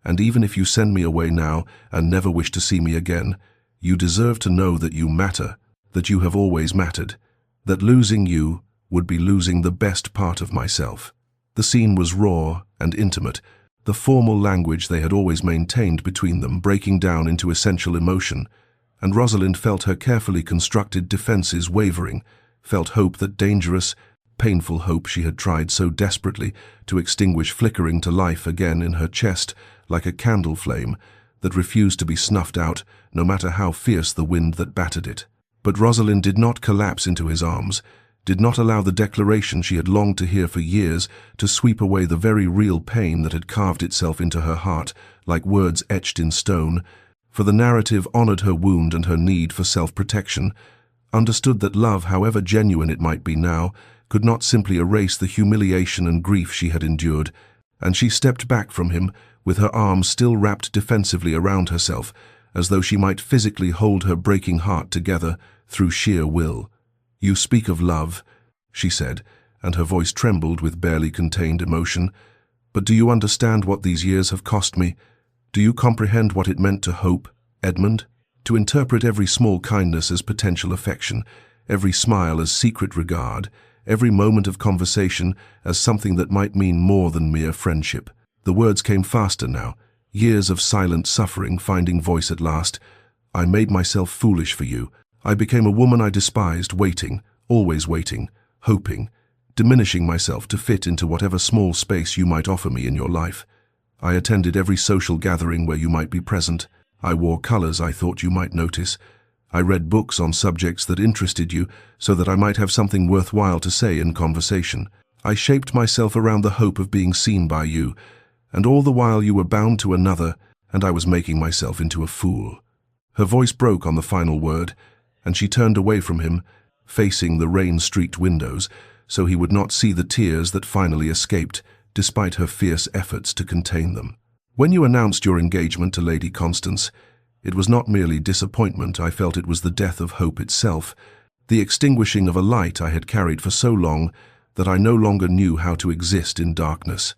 A: And even if you send me away now and never wish to see me again, you deserve to know that you matter, that you have always mattered, that losing you would be losing the best part of myself." The scene was raw and intimate, the formal language they had always maintained between them breaking down into essential emotion, and Rosalind felt her carefully constructed defenses wavering, felt hope, that dangerous, painful hope she had tried so desperately to extinguish flickering to life again in her chest like a candle flame that refused to be snuffed out no matter how fierce the wind that battered it. But Rosalind did not collapse into his arms, did not allow the declaration she had longed to hear for years to sweep away the very real pain that had carved itself into her heart like words etched in stone, for the narrative honored her wound and her need for self-protection, understood that love, however genuine it might be now, could not simply erase the humiliation and grief she had endured, and she stepped back from him with her arms still wrapped defensively around herself, as though she might physically hold her breaking heart together through sheer will. "You speak of love," she said, and her voice trembled with barely contained emotion. "But do you understand what these years have cost me? Do you comprehend what it meant to hope, Edmund? To interpret every small kindness as potential affection, every smile as secret regard, every moment of conversation as something that might mean more than mere friendship." The words came faster now, years of silent suffering finding voice at last. "I made myself foolish for you. I became a woman I despised, waiting, always waiting, hoping, diminishing myself to fit into whatever small space you might offer me in your life. I attended every social gathering where you might be present. I wore colors I thought you might notice. I read books on subjects that interested you so that I might have something worthwhile to say in conversation. I shaped myself around the hope of being seen by you, and all the while you were bound to another, and I was making myself into a fool." Her voice broke on the final word, and she turned away from him, facing the rain-streaked windows, so he would not see the tears that finally escaped, despite her fierce efforts to contain them. "When you announced your engagement to Lady Constance, it was not merely disappointment. I felt it was the death of hope itself, the extinguishing of a light I had carried for so long that I no longer knew how to exist in darkness.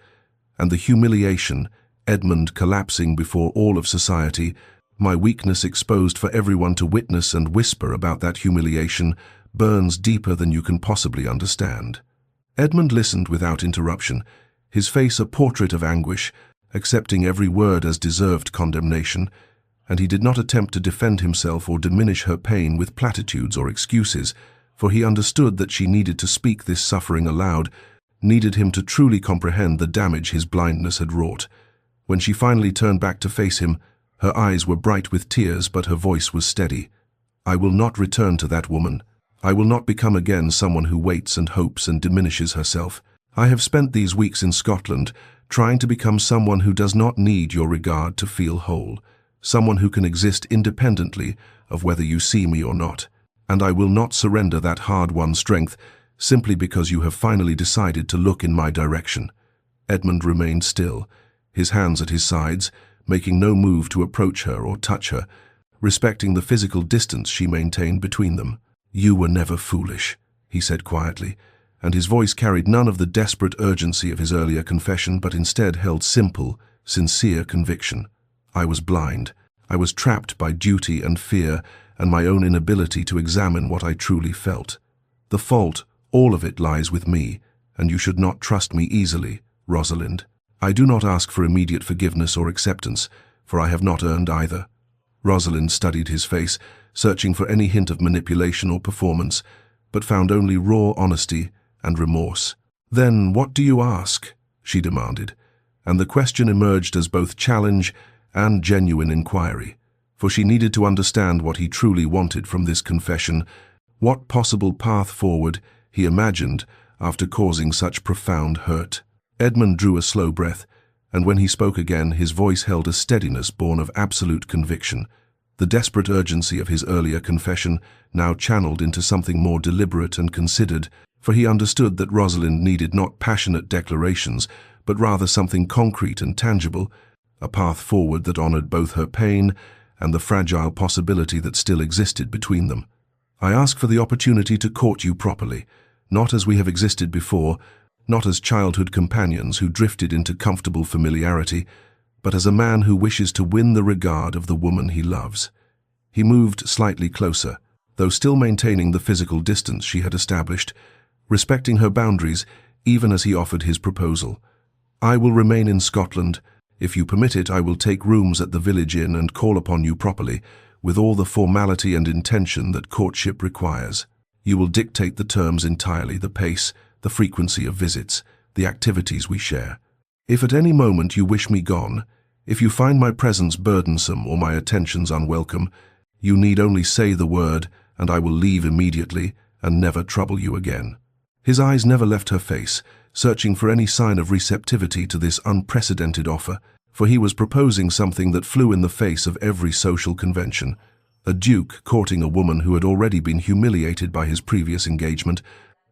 A: And the humiliation, Edmund collapsing before all of society, my weakness exposed for everyone to witness and whisper about that humiliation, burns deeper than you can possibly understand." Edmund listened without interruption, his face a portrait of anguish, accepting every word as deserved condemnation. and he did not attempt to defend himself or diminish her pain with platitudes or excuses, for he understood that she needed to speak this suffering aloud, needed him to truly comprehend the damage his blindness had wrought. When she finally turned back to face him, her eyes were bright with tears, but her voice was steady. "I will not return to that woman. I will not become again someone who waits and hopes and diminishes herself. I have spent these weeks in Scotland trying to become someone who does not need your regard to feel whole, someone who can exist independently of whether you see me or not. And I will not surrender that hard-won strength simply because you have finally decided to look in my direction." Edmund remained still, his hands at his sides, making no move to approach her or touch her, respecting the physical distance she maintained between them. "You were never foolish," he said quietly, and his voice carried none of the desperate urgency of his earlier confession, but instead held simple, sincere conviction. "I was blind. I was trapped by duty and fear and my own inability to examine what I truly felt. The fault, all of it, lies with me, and you should not trust me easily, Rosalind. I do not ask for immediate forgiveness or acceptance, for I have not earned either." Rosalind studied his face, searching for any hint of manipulation or performance, but found only raw honesty and remorse. "Then what do you ask?" she demanded, and the question emerged as both challenge and genuine inquiry, for she needed to understand what he truly wanted from this confession, what possible path forward he imagined after causing such profound hurt. Edmund drew a slow breath, and when he spoke again, his voice held a steadiness born of absolute conviction. The desperate urgency of his earlier confession now channeled into something more deliberate and considered, for he understood that Rosalind needed not passionate declarations, but rather something concrete and tangible, a path forward that honored both her pain and the fragile possibility that still existed between them. "I ask for the opportunity to court you properly, not as we have existed before, not as childhood companions who drifted into comfortable familiarity, but as a man who wishes to win the regard of the woman he loves." He moved slightly closer, though still maintaining the physical distance she had established, respecting her boundaries even as he offered his proposal. "I will remain in Scotland. If you permit it, I will take rooms at the village inn and call upon you properly, with all the formality and intention that courtship requires. You will dictate the terms entirely, the pace, the frequency of visits, the activities we share. If at any moment you wish me gone, if you find my presence burdensome or my attentions unwelcome, you need only say the word, and I will leave immediately and never trouble you again." His eyes never left her face, searching for any sign of receptivity to this unprecedented offer, for he was proposing something that flew in the face of every social convention. A duke courting a woman who had already been humiliated by his previous engagement,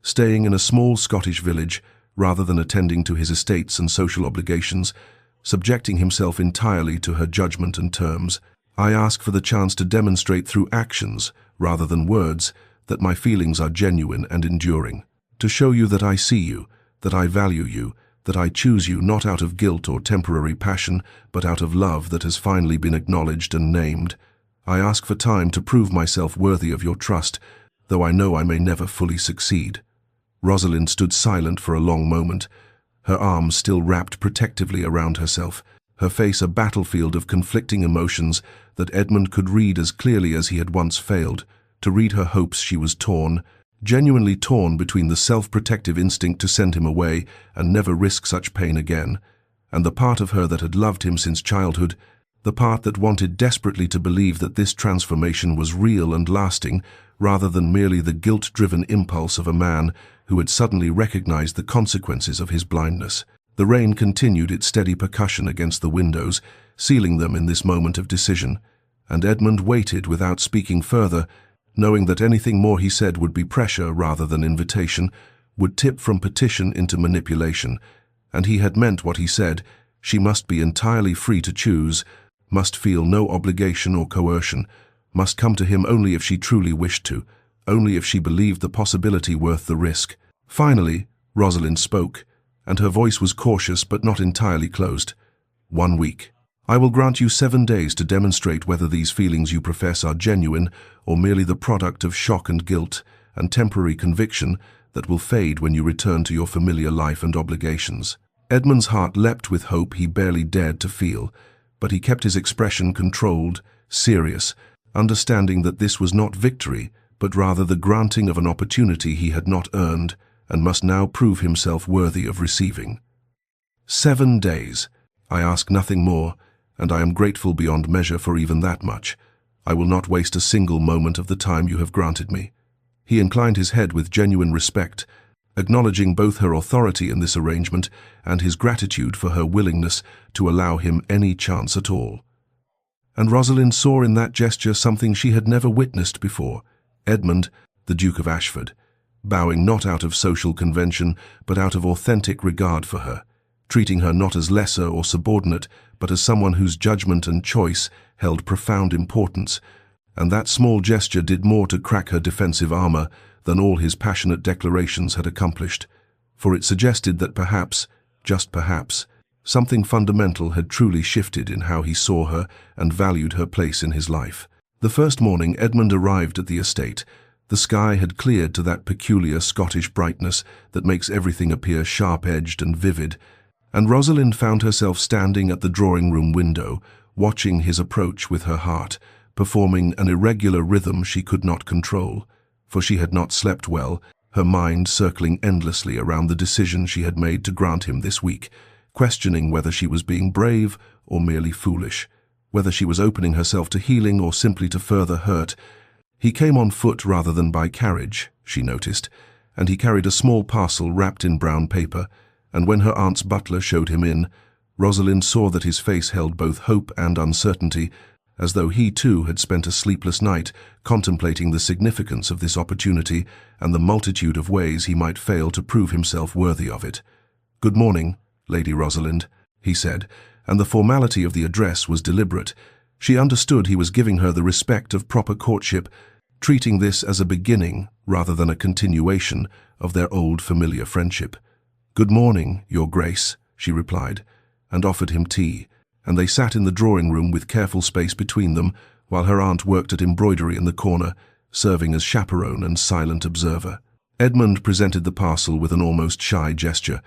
A: staying in a small Scottish village rather than attending to his estates and social obligations, subjecting himself entirely to her judgment and terms. "I ask for the chance to demonstrate through actions, rather than words, that my feelings are genuine and enduring. To show you that I see you, that I value you, that I choose you not out of guilt or temporary passion, but out of love that has finally been acknowledged and named. I ask for time to prove myself worthy of your trust, though I know I may never fully succeed." Rosalind stood silent for a long moment, her arms still wrapped protectively around herself, her face a battlefield of conflicting emotions that Edmund could read as clearly as he had once failed. To read her hopes, she was torn, genuinely torn between the self-protective instinct to send him away and never risk such pain again, and the part of her that had loved him since childhood, the part that wanted desperately to believe that this transformation was real and lasting, rather than merely the guilt-driven impulse of a man who had suddenly recognized the consequences of his blindness. The rain continued its steady percussion against the windows, sealing them in this moment of decision, and Edmund waited without speaking further, knowing that anything more he said would be pressure rather than invitation, would tip from petition into manipulation, and he had meant what he said. She must be entirely free to choose, must feel no obligation or coercion, must come to him only if she truly wished to, only if she believed the possibility worth the risk. Finally, Rosalind spoke, and her voice was cautious but not entirely closed. 1 week. I will grant you 7 days to demonstrate whether these feelings you profess are genuine or merely the product of shock and guilt and temporary conviction that will fade when you return to your familiar life and obligations. Edmund's heart leapt with hope he barely dared to feel, but he kept his expression controlled, serious, understanding that this was not victory, but rather the granting of an opportunity he had not earned and must now prove himself worthy of receiving. 7 days. I ask nothing more, and I am grateful beyond measure for even that much. I will not waste a single moment of the time you have granted me. He inclined his head with genuine respect, acknowledging both her authority in this arrangement and his gratitude for her willingness to allow him any chance at all. And Rosalind saw in that gesture something she had never witnessed before. Edmund, the Duke of Ashford, bowing not out of social convention, but out of authentic regard for her, treating her not as lesser or subordinate, but as someone whose judgment and choice held profound importance, and that small gesture did more to crack her defensive armor than all his passionate declarations had accomplished, for it suggested that perhaps, just perhaps, something fundamental had truly shifted in how he saw her and valued her place in his life. The first morning Edmund arrived at the estate, the sky had cleared to that peculiar Scottish brightness that makes everything appear sharp-edged and vivid, and Rosalind found herself standing at the drawing-room window, watching his approach with her heart, performing an irregular rhythm she could not control, for she had not slept well, her mind circling endlessly around the decision she had made to grant him this week, questioning whether she was being brave or merely foolish, whether she was opening herself to healing or simply to further hurt. He came on foot rather than by carriage, she noticed, and he carried a small parcel wrapped in brown paper, and when her aunt's butler showed him in, Rosalind saw that his face held both hope and uncertainty, as though he too had spent a sleepless night contemplating the significance of this opportunity and the multitude of ways he might fail to prove himself worthy of it. "Good morning, Lady Rosalind," he said, and the formality of the address was deliberate. She understood he was giving her the respect of proper courtship, treating this as a beginning rather than a continuation of their old familiar friendship. "Good morning, Your Grace," she replied, and offered him tea, and they sat in the drawing-room with careful space between them while her aunt worked at embroidery in the corner, serving as chaperone and silent observer. Edmund presented the parcel with an almost shy gesture.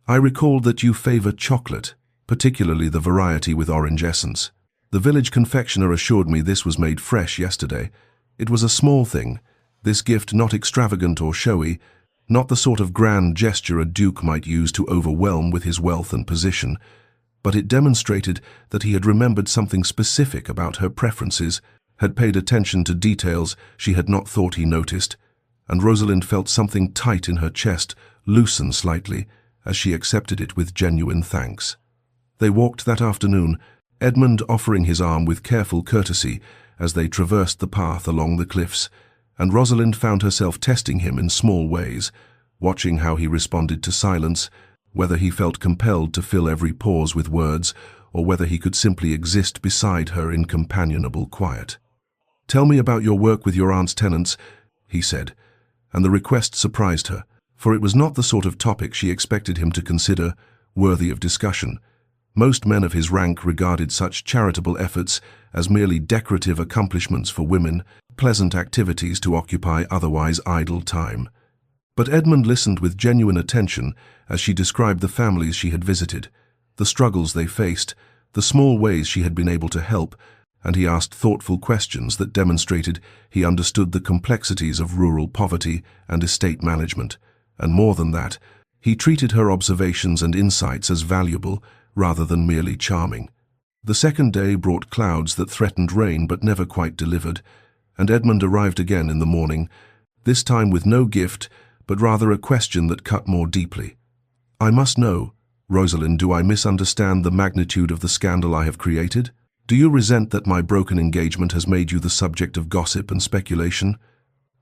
A: "I recalled that you favor chocolate, particularly the variety with orange essence. The village confectioner assured me this was made fresh yesterday. It was a small thing, this gift not extravagant or showy, not the sort of grand gesture a duke might use to overwhelm with his wealth and position, but it demonstrated that he had remembered something specific about her preferences, had paid attention to details she had not thought he noticed, and Rosalind felt something tight in her chest loosen slightly as she accepted it with genuine thanks. They walked that afternoon, Edmund offering his arm with careful courtesy as they traversed the path along the cliffs, and Rosalind found herself testing him in small ways, watching how he responded to silence, whether he felt compelled to fill every pause with words, or whether he could simply exist beside her in companionable quiet. "Tell me about your work with your aunt's tenants," he said, and the request surprised her, for it was not the sort of topic she expected him to consider worthy of discussion. Most men of his rank regarded such charitable efforts as merely decorative accomplishments for women, pleasant activities to occupy otherwise idle time. But Edmund listened with genuine attention as she described the families she had visited, the struggles they faced, the small ways she had been able to help, and he asked thoughtful questions that demonstrated he understood the complexities of rural poverty and estate management, and more than that, he treated her observations and insights as valuable rather than merely charming. The second day brought clouds that threatened rain but never quite delivered, and Edmund arrived again in the morning, this time with no gift, but rather a question that cut more deeply. "I must know, Rosalind, do I misunderstand the magnitude of the scandal I have created? Do you resent that my broken engagement has made you the subject of gossip and speculation?"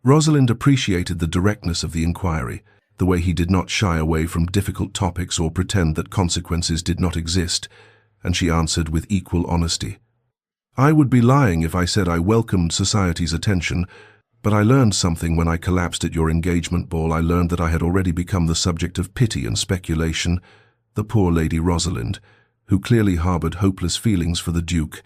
A: Rosalind appreciated the directness of the inquiry, the way he did not shy away from difficult topics or pretend that consequences did not exist, and she answered with equal honesty. "I would be lying if I said I welcomed society's attention, but I learned something when I collapsed at your engagement ball. I learned that I had already become the subject of pity and speculation. The poor Lady Rosalind, who clearly harbored hopeless feelings for the Duke.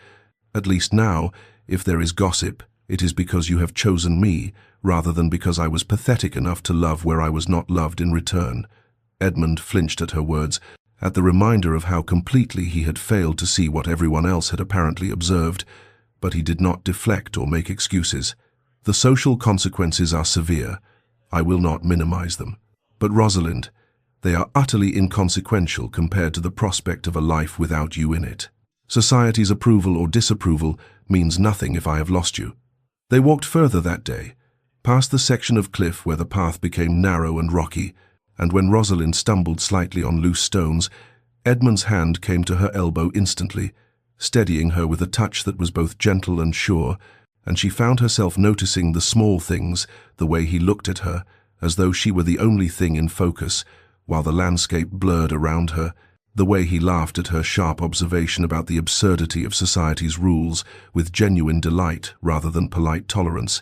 A: At least now, if there is gossip, it is because you have chosen me, rather than because I was pathetic enough to love where I was not loved in return." Edmund flinched at her words, at the reminder of how completely he had failed to see what everyone else had apparently observed, but he did not deflect or make excuses. The social consequences are severe. I will not minimize them. But Rosalind, they are utterly inconsequential compared to the prospect of a life without you in it. Society's approval or disapproval means nothing if I have lost you. They walked further that day, past the section of cliff where the path became narrow and rocky, and when Rosalind stumbled slightly on loose stones, Edmund's hand came to her elbow instantly, steadying her with a touch that was both gentle and sure, and she found herself noticing the small things, the way he looked at her, as though she were the only thing in focus, while the landscape blurred around her, the way he laughed at her sharp observation about the absurdity of society's rules with genuine delight rather than polite tolerance,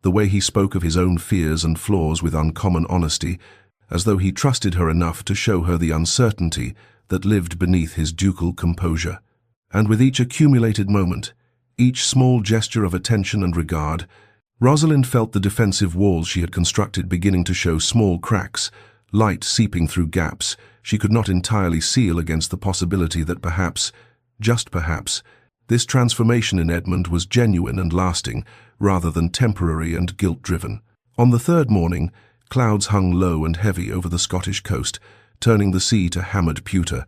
A: the way he spoke of his own fears and flaws with uncommon honesty, as though he trusted her enough to show her the uncertainty that lived beneath his ducal composure. And with each accumulated moment, each small gesture of attention and regard, Rosalind felt the defensive walls she had constructed beginning to show small cracks, light seeping through gaps she could not entirely seal against the possibility that perhaps, just perhaps, this transformation in Edmund was genuine and lasting, rather than temporary and guilt-driven. On the third morning, clouds hung low and heavy over the Scottish coast, turning the sea to hammered pewter,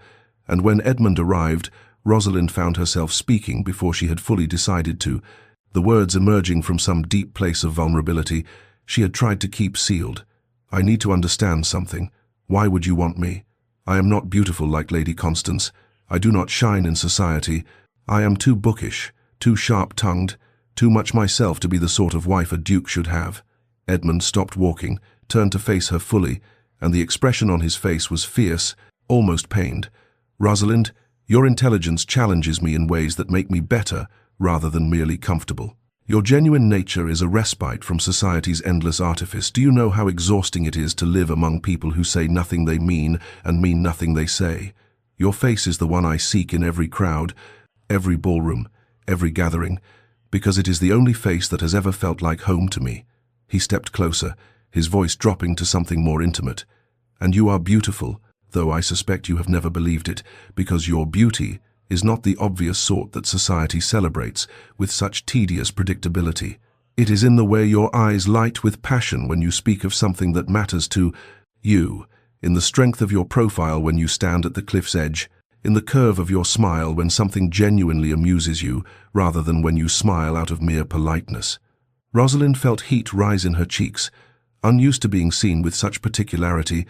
A: and when Edmund arrived, Rosalind found herself speaking before she had fully decided to, the words emerging from some deep place of vulnerability she had tried to keep sealed. I need to understand something. Why would you want me? I am not beautiful like Lady Constance. I do not shine in society. I am too bookish, too sharp-tongued, too much myself to be the sort of wife a duke should have. Edmund stopped walking, turned to face her fully, and the expression on his face was fierce, almost pained. Rosalind, your intelligence challenges me in ways that make me better rather than merely comfortable. Your genuine nature is a respite from society's endless artifice. Do you know how exhausting it is to live among people who say nothing they mean and mean nothing they say? Your face is the one I seek in every crowd, every ballroom, every gathering, because it is the only face that has ever felt like home to me. He stepped closer, his voice dropping to something more intimate. And you are beautiful, though I suspect you have never believed it, because your beauty is not the obvious sort that society celebrates with such tedious predictability. It is in the way your eyes light with passion when you speak of something that matters to you, in the strength of your profile when you stand at the cliff's edge, in the curve of your smile when something genuinely amuses you, rather than when you smile out of mere politeness. Rosalind felt heat rise in her cheeks, unused to being seen with such particularity,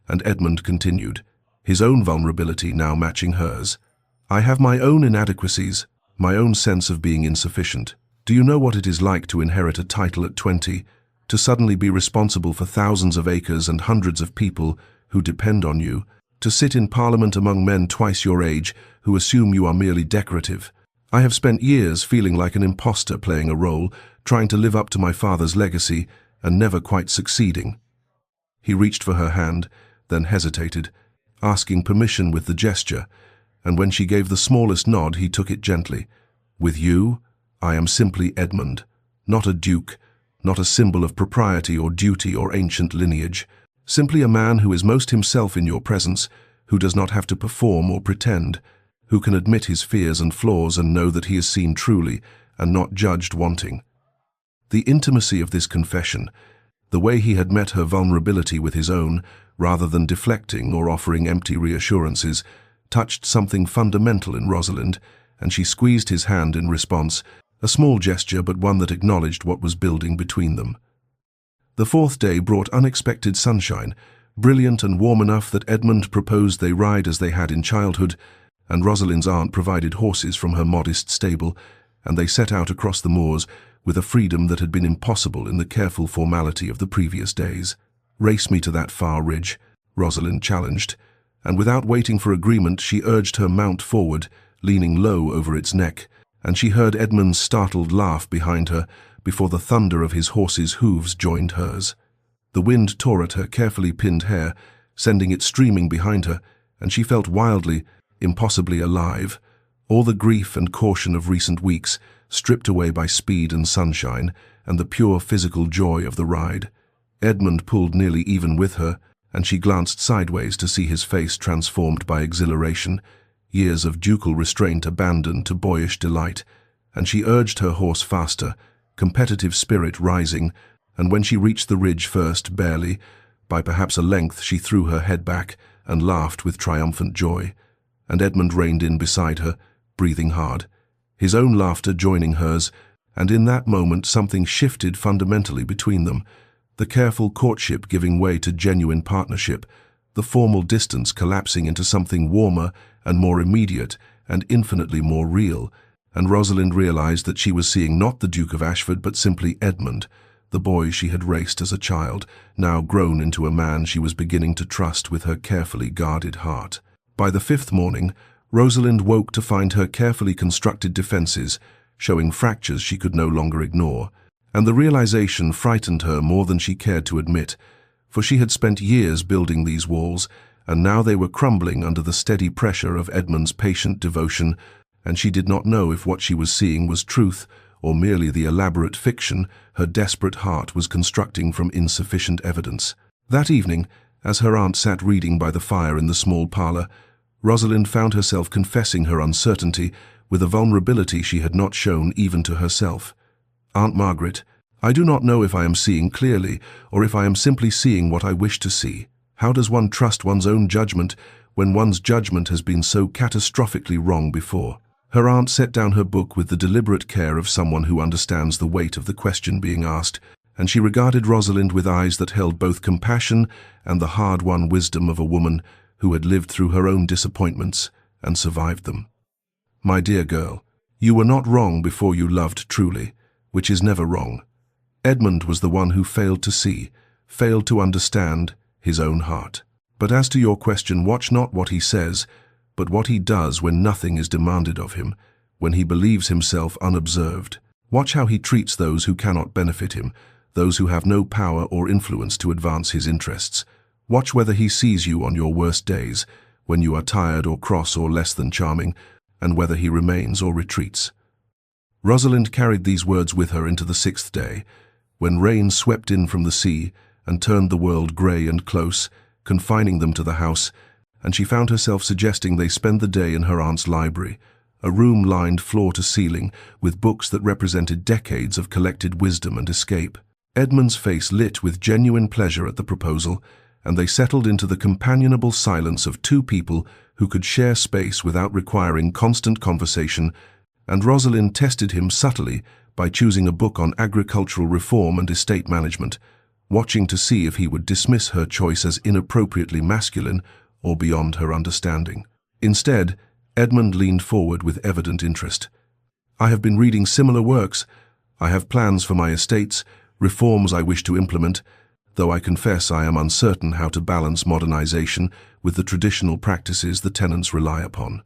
A: and Edmund continued, his own vulnerability now matching hers. I have my own inadequacies, my own sense of being insufficient. Do you know what it is like to inherit a title at 20, to suddenly be responsible for thousands of acres and hundreds of people who depend on you, to sit in Parliament among men twice your age who assume you are merely decorative? I have spent years feeling like an imposter playing a role, trying to live up to my father's legacy, and never quite succeeding. He reached for her hand, then hesitated, asking permission with the gesture, and when she gave the smallest nod, he took it gently. With you, I am simply Edmund, not a duke, not a symbol of propriety or duty or ancient lineage, simply a man who is most himself in your presence, who does not have to perform or pretend, who can admit his fears and flaws and know that he is seen truly and not judged wanting. The intimacy of this confession, the way he had met her vulnerability with his own, rather than deflecting or offering empty reassurances, touched something fundamental in Rosalind, and she squeezed his hand in response, a small gesture but one that acknowledged what was building between them. The fourth day brought unexpected sunshine, brilliant and warm enough that Edmund proposed they ride as they had in childhood, and Rosalind's aunt provided horses from her modest stable, and they set out across the moors with a freedom that had been impossible in the careful formality of the previous days. Race me to that far ridge, Rosalind challenged, and without waiting for agreement she urged her mount forward, leaning low over its neck, and she heard Edmund's startled laugh behind her before the thunder of his horse's hooves joined hers. The wind tore at her carefully pinned hair, sending it streaming behind her, and she felt wildly, impossibly alive, all the grief and caution of recent weeks stripped away by speed and sunshine and the pure physical joy of the ride. Edmund pulled nearly even with her, and she glanced sideways to see his face transformed by exhilaration, years of ducal restraint abandoned to boyish delight, and she urged her horse faster, competitive spirit rising, and when she reached the ridge first, barely, by perhaps a length, she threw her head back and laughed with triumphant joy. And Edmund reined in beside her, breathing hard, his own laughter joining hers, and in that moment something shifted fundamentally between them, the careful courtship giving way to genuine partnership, the formal distance collapsing into something warmer and more immediate and infinitely more real, and Rosalind realized that she was seeing not the Duke of Ashford but simply Edmund, the boy she had raced as a child, now grown into a man she was beginning to trust with her carefully guarded heart. By the fifth morning, Rosalind woke to find her carefully constructed defenses showing fractures she could no longer ignore, and the realization frightened her more than she cared to admit, for she had spent years building these walls, and now they were crumbling under the steady pressure of Edmund's patient devotion, and she did not know if what she was seeing was truth or merely the elaborate fiction her desperate heart was constructing from insufficient evidence. That evening, as her aunt sat reading by the fire in the small parlor, Rosalind found herself confessing her uncertainty with a vulnerability she had not shown even to herself. "Aunt Margaret, I do not know if I am seeing clearly, or if I am simply seeing what I wish to see. How does one trust one's own judgment when one's judgment has been so catastrophically wrong before?" Her aunt set down her book with the deliberate care of someone who understands the weight of the question being asked, and she regarded Rosalind with eyes that held both compassion and the hard-won wisdom of a woman who had lived through her own disappointments and survived them. "My dear girl, you were not wrong before you loved truly, which is never wrong. Edmund was the one who failed to see, failed to understand his own heart. But as to your question, watch not what he says, but what he does when nothing is demanded of him, when he believes himself unobserved. Watch how he treats those who cannot benefit him, those who have no power or influence to advance his interests. Watch whether he sees you on your worst days, when you are tired or cross or less than charming, and whether he remains or retreats." Rosalind carried these words with her into the sixth day, when rain swept in from the sea and turned the world grey and close, confining them to the house, and she found herself suggesting they spend the day in her aunt's library, a room lined floor to ceiling with books that represented decades of collected wisdom and escape. Edmund's face lit with genuine pleasure at the proposal, and they settled into the companionable silence of two people who could share space without requiring constant conversation, and Rosalind tested him subtly by choosing a book on agricultural reform and estate management, watching to see if he would dismiss her choice as inappropriately masculine or beyond her understanding. Instead, Edmund leaned forward with evident interest. "I have been reading similar works. I have plans for my estates, reforms I wish to implement, though I confess I am uncertain how to balance modernization with the traditional practices the tenants rely upon."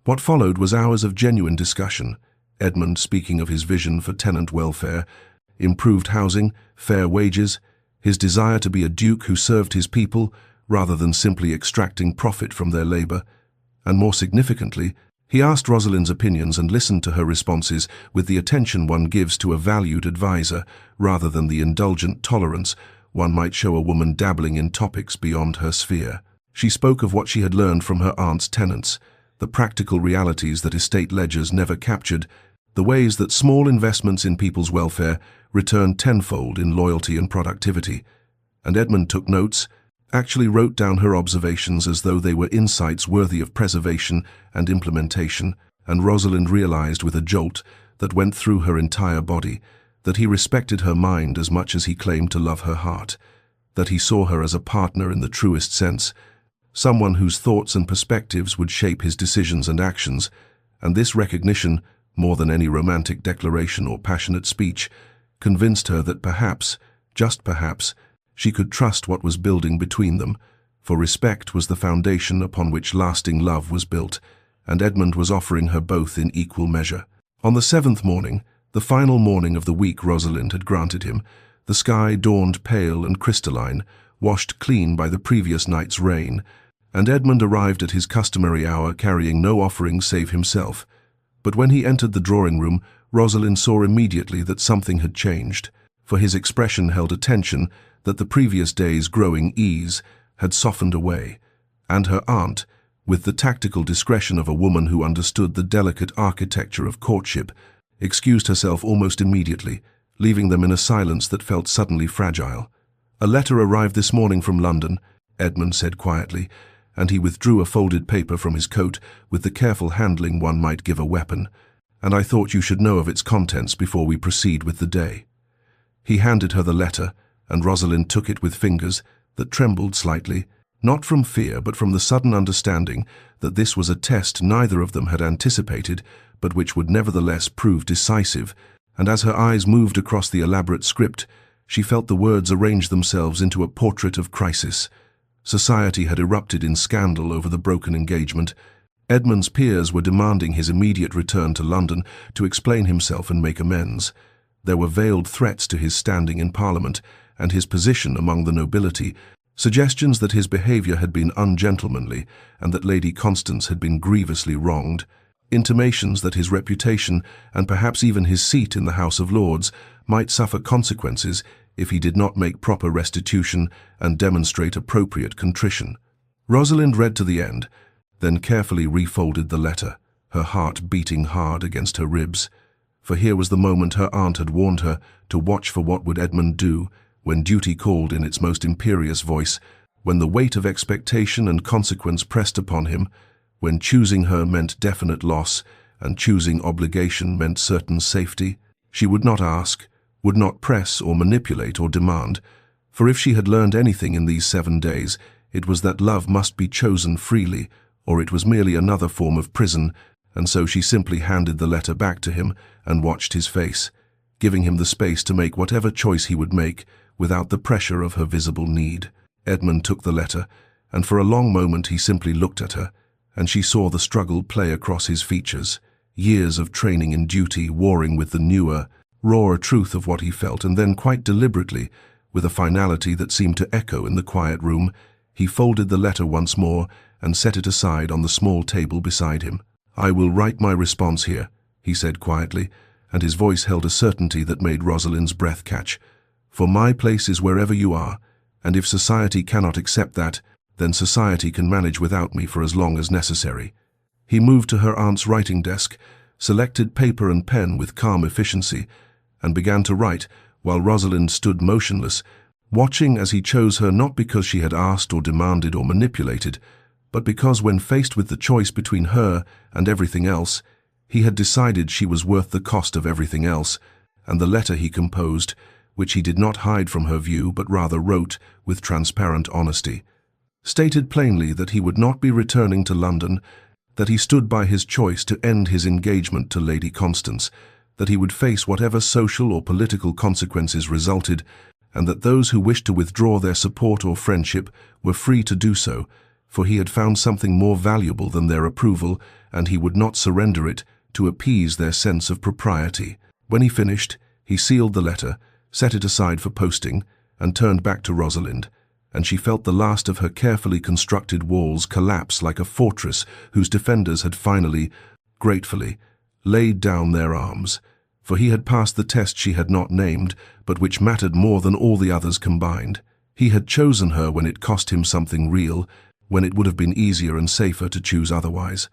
A: What followed was hours of genuine discussion, Edmund speaking of his vision for tenant welfare, improved housing, fair wages, his desire to be a duke who served his people rather than simply extracting profit from their labor, and more significantly, he asked Rosalind's opinions and listened to her responses with the attention one gives to a valued advisor rather than the indulgent tolerance one might show a woman dabbling in topics beyond her sphere. She spoke of what she had learned from her aunt's tenants, the practical realities that estate ledgers never captured, the ways that small investments in people's welfare returned tenfold in loyalty and productivity. And Edmund took notes, actually wrote down her observations as though they were insights worthy of preservation and implementation, and Rosalind realized with a jolt that went through her entire body that he respected her mind as much as he claimed to love her heart, that he saw her as a partner in the truest sense, someone whose thoughts and perspectives would shape his decisions and actions, and this recognition, more than any romantic declaration or passionate speech, convinced her that perhaps, just perhaps, she could trust what was building between them, for respect was the foundation upon which lasting love was built, and Edmund was offering her both in equal measure. On the seventh morning, the final morning of the week Rosalind had granted him, the sky dawned pale and crystalline, washed clean by the previous night's rain, and Edmund arrived at his customary hour carrying no offering save himself. But when he entered the drawing room, Rosalind saw immediately that something had changed, for his expression held a tension that the previous day's growing ease had softened away, and her aunt, with the tactical discretion of a woman who understood the delicate architecture of courtship, excused herself almost immediately, leaving them in a silence that felt suddenly fragile. "A letter arrived this morning from London," Edmund said quietly, and he withdrew a folded paper from his coat with the careful handling one might give a weapon. "And I thought you should know of its contents before we proceed with the day." He handed her the letter, and Rosalind took it with fingers that trembled slightly, not from fear but from the sudden understanding that this was a test neither of them had anticipated, but which would nevertheless prove decisive, and as her eyes moved across the elaborate script, she felt the words arrange themselves into a portrait of crisis. Society had erupted in scandal over the broken engagement. Edmund's peers were demanding his immediate return to London to explain himself and make amends. There were veiled threats to his standing in Parliament and his position among the nobility, suggestions that his behaviour had been ungentlemanly and that Lady Constance had been grievously wronged, intimations that his reputation and perhaps even his seat in the House of Lords might suffer consequences if he did not make proper restitution and demonstrate appropriate contrition. Rosalind read to the end, then carefully refolded the letter, her heart beating hard against her ribs. For here was the moment her aunt had warned her to watch for what would Edmund do when duty called in its most imperious voice, when the weight of expectation and consequence pressed upon him, when choosing her meant definite loss and choosing obligation meant certain safety. She would not ask, would not press or manipulate or demand, for if she had learned anything in these 7 days, it was that love must be chosen freely, or it was merely another form of prison, and so she simply handed the letter back to him and watched his face, giving him the space to make whatever choice he would make without the pressure of her visible need. Edmund took the letter, and for a long moment he simply looked at her, and she saw the struggle play across his features, years of training in duty warring with the newer, rawer truth of what he felt, and then quite deliberately, with a finality that seemed to echo in the quiet room, he folded the letter once more and set it aside on the small table beside him. "I will write my response here," he said quietly, and his voice held a certainty that made Rosalind's breath catch. "For my place is wherever you are, and if society cannot accept that, then society can manage without me for as long as necessary." He moved to her aunt's writing desk, selected paper and pen with calm efficiency, and began to write, while Rosalind stood motionless, watching as he chose her not because she had asked or demanded or manipulated, but because when faced with the choice between her and everything else, he had decided she was worth the cost of everything else, and the letter he composed, which he did not hide from her view but rather wrote with transparent honesty, stated plainly that he would not be returning to London, that he stood by his choice to end his engagement to Lady Constance, that he would face whatever social or political consequences resulted, and that those who wished to withdraw their support or friendship were free to do so, for he had found something more valuable than their approval, and he would not surrender it to appease their sense of propriety. When he finished, he sealed the letter, set it aside for posting, and turned back to Rosalind, and she felt the last of her carefully constructed walls collapse like a fortress whose defenders had finally, gratefully, laid down their arms, for he had passed the test she had not named, but which mattered more than all the others combined. He had chosen her when it cost him something real, when it would have been easier and safer to choose otherwise.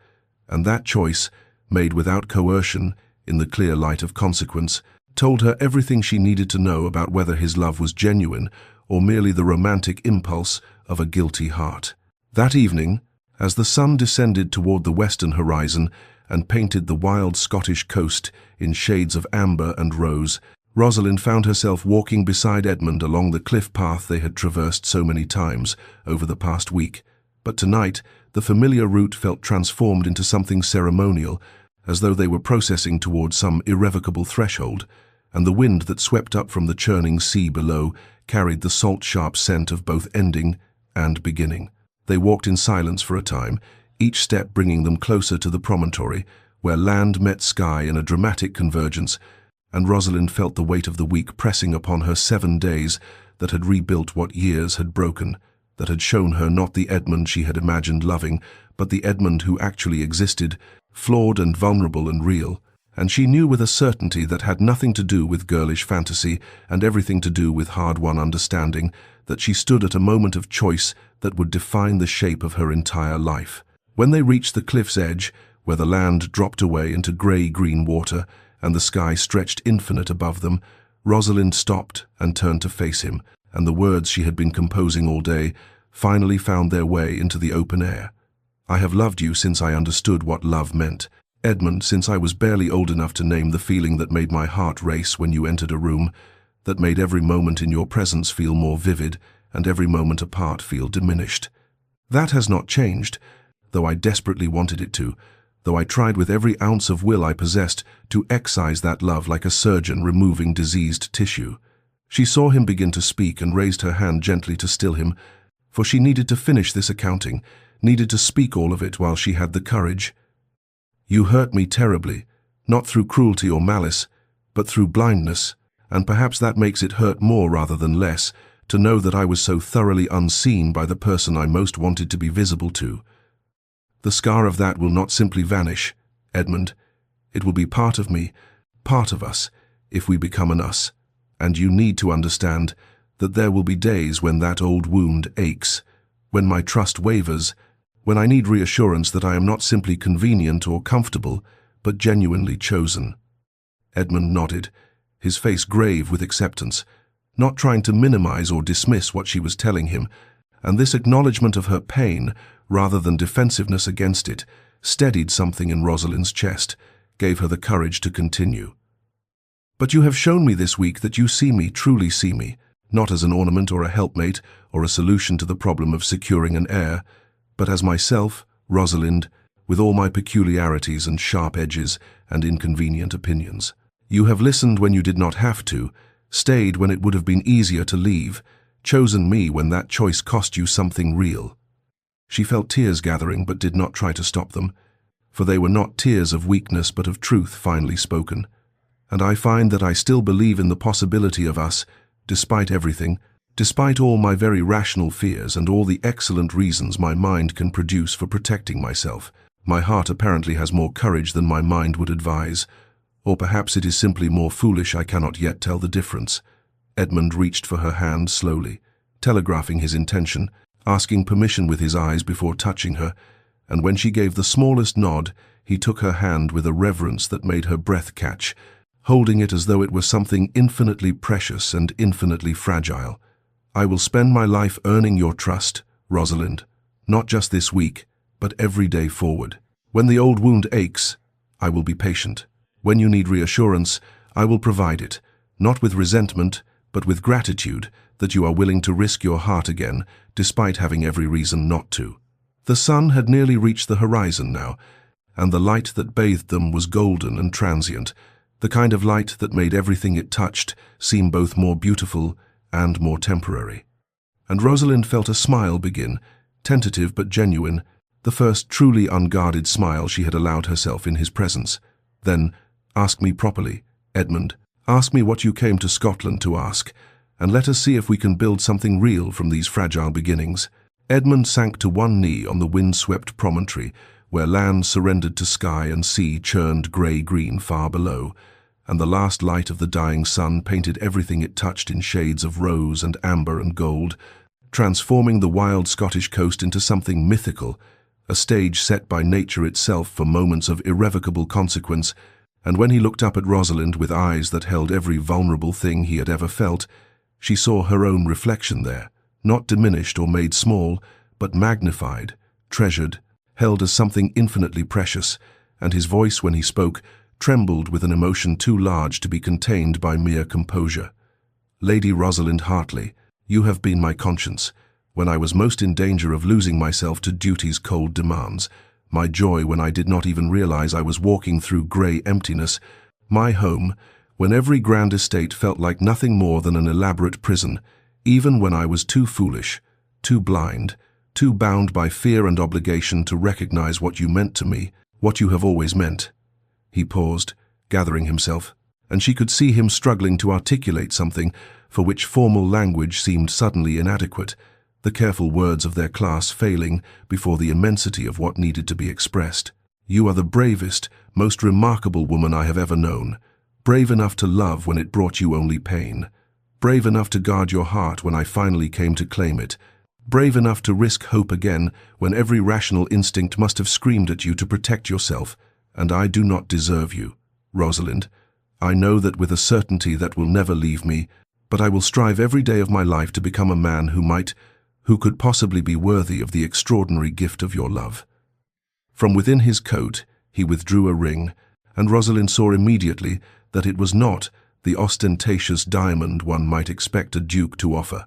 A: And that choice, made without coercion, in the clear light of consequence, told her everything she needed to know about whether his love was genuine or merely the romantic impulse of a guilty heart. That evening, as the sun descended toward the western horizon and painted the wild Scottish coast in shades of amber and rose, Rosalind found herself walking beside Edmund along the cliff path they had traversed so many times over the past week. But tonight, the familiar route felt transformed into something ceremonial, as though they were processing toward some irrevocable threshold, and the wind that swept up from the churning sea below carried the salt-sharp scent of both ending and beginning. They walked in silence for a time, each step bringing them closer to the promontory, where land met sky in a dramatic convergence, and Rosalind felt the weight of the week pressing upon her 7 days that had rebuilt what years had broken, that had shown her not the Edmund she had imagined loving, but the Edmund who actually existed, flawed and vulnerable and real. And she knew with a certainty that had nothing to do with girlish fantasy and everything to do with hard-won understanding, that she stood at a moment of choice that would define the shape of her entire life. When they reached the cliff's edge, where the land dropped away into grey-green water, and the sky stretched infinite above them, Rosalind stopped and turned to face him, and the words she had been composing all day finally found their way into the open air. I have loved you since I understood what love meant. Edmund, since I was barely old enough to name the feeling that made my heart race when you entered a room, that made every moment in your presence feel more vivid and every moment apart feel diminished. That has not changed, though I desperately wanted it to, though I tried with every ounce of will I possessed to excise that love like a surgeon removing diseased tissue. She saw him begin to speak and raised her hand gently to still him, for she needed to finish this accounting, needed to speak all of it while she had the courage. You hurt me terribly, not through cruelty or malice, but through blindness, and perhaps that makes it hurt more rather than less, to know that I was so thoroughly unseen by the person I most wanted to be visible to. The scar of that will not simply vanish, Edmund. It will be part of me, part of us, if we become an us. And you need to understand that there will be days when that old wound aches, when my trust wavers, when I need reassurance that I am not simply convenient or comfortable, but genuinely chosen. Edmund nodded, his face grave with acceptance, not trying to minimize or dismiss what she was telling him, and this acknowledgement of her pain, rather than defensiveness against it, steadied something in Rosalind's chest, gave her the courage to continue. But you have shown me this week that you see me, truly see me, not as an ornament or a helpmate or a solution to the problem of securing an heir, but as myself, Rosalind, with all my peculiarities and sharp edges and inconvenient opinions. You have listened when you did not have to, stayed when it would have been easier to leave, chosen me when that choice cost you something real. She felt tears gathering but did not try to stop them, for they were not tears of weakness but of truth finely spoken. And I find that I still believe in the possibility of us, despite everything, despite all my very rational fears and all the excellent reasons my mind can produce for protecting myself. My heart apparently has more courage than my mind would advise, or perhaps it is simply more foolish. I cannot yet tell the difference. Edmund reached for her hand slowly, telegraphing his intention, asking permission with his eyes before touching her, and when she gave the smallest nod, he took her hand with a reverence that made her breath catch, holding it as though it were something infinitely precious and infinitely fragile. I will spend my life earning your trust, Rosalind, not just this week, but every day forward. When the old wound aches, I will be patient. When you need reassurance, I will provide it, not with resentment, but with gratitude that you are willing to risk your heart again, despite having every reason not to. The sun had nearly reached the horizon now, and the light that bathed them was golden and transient, the kind of light that made everything it touched seem both more beautiful and more temporary. And Rosalind felt a smile begin, tentative but genuine, the first truly unguarded smile she had allowed herself in his presence. Then, ask me properly, Edmund. Ask me what you came to Scotland to ask, and let us see if we can build something real from these fragile beginnings. Edmund sank to one knee on the wind-swept promontory, where land surrendered to sky and sea churned grey-green far below, and the last light of the dying sun painted everything it touched in shades of rose and amber and gold, transforming the wild Scottish coast into something mythical, a stage set by nature itself for moments of irrevocable consequence. And when he looked up at Rosalind with eyes that held every vulnerable thing he had ever felt, she saw her own reflection there, not diminished or made small, but magnified, treasured, held as something infinitely precious, and his voice when he spoke trembled with an emotion too large to be contained by mere composure. Lady Rosalind Hartley, you have been my conscience, when I was most in danger of losing myself to duty's cold demands, my joy when I did not even realize I was walking through grey emptiness, my home, when every grand estate felt like nothing more than an elaborate prison, even when I was too foolish, too blind, too bound by fear and obligation to recognize what you meant to me, what you have always meant. He paused, gathering himself, and she could see him struggling to articulate something for which formal language seemed suddenly inadequate, the careful words of their class failing before the immensity of what needed to be expressed. You are the bravest, most remarkable woman I have ever known, brave enough to love when it brought you only pain, brave enough to guard your heart when I finally came to claim it, brave enough to risk hope again when every rational instinct must have screamed at you to protect yourself. And I do not deserve you, Rosalind. I know that with a certainty that will never leave me, but I will strive every day of my life to become a man who could possibly be worthy of the extraordinary gift of your love." From within his coat, he withdrew a ring, and Rosalind saw immediately that it was not the ostentatious diamond one might expect a duke to offer,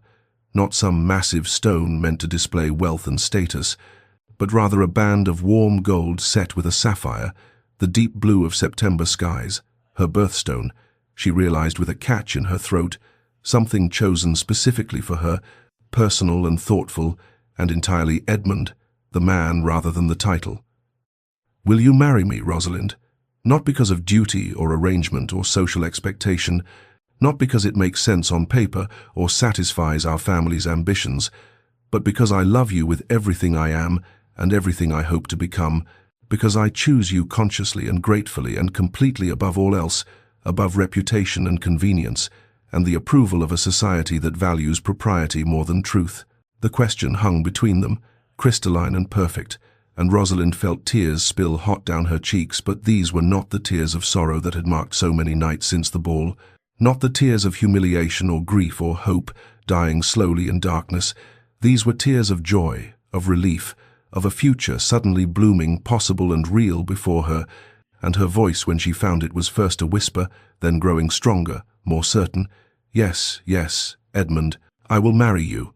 A: not some massive stone meant to display wealth and status, but rather a band of warm gold set with a sapphire, the deep blue of September skies, her birthstone, she realized with a catch in her throat, something chosen specifically for her, personal and thoughtful, and entirely Edmund, the man rather than the title. "Will you marry me, Rosalind? Not because of duty or arrangement or social expectation, not because it makes sense on paper or satisfies our family's ambitions, but because I love you with everything I am and everything I hope to become, because I choose you consciously and gratefully and completely above all else, above reputation and convenience, and the approval of a society that values propriety more than truth." The question hung between them, crystalline and perfect, and Rosalind felt tears spill hot down her cheeks, but these were not the tears of sorrow that had marked so many nights since the ball, not the tears of humiliation or grief or hope dying slowly in darkness. These were tears of joy, of relief, of a future suddenly blooming, possible and real before her, and her voice when she found it was first a whisper, then growing stronger, more certain. "Yes, yes, Edmund, I will marry you."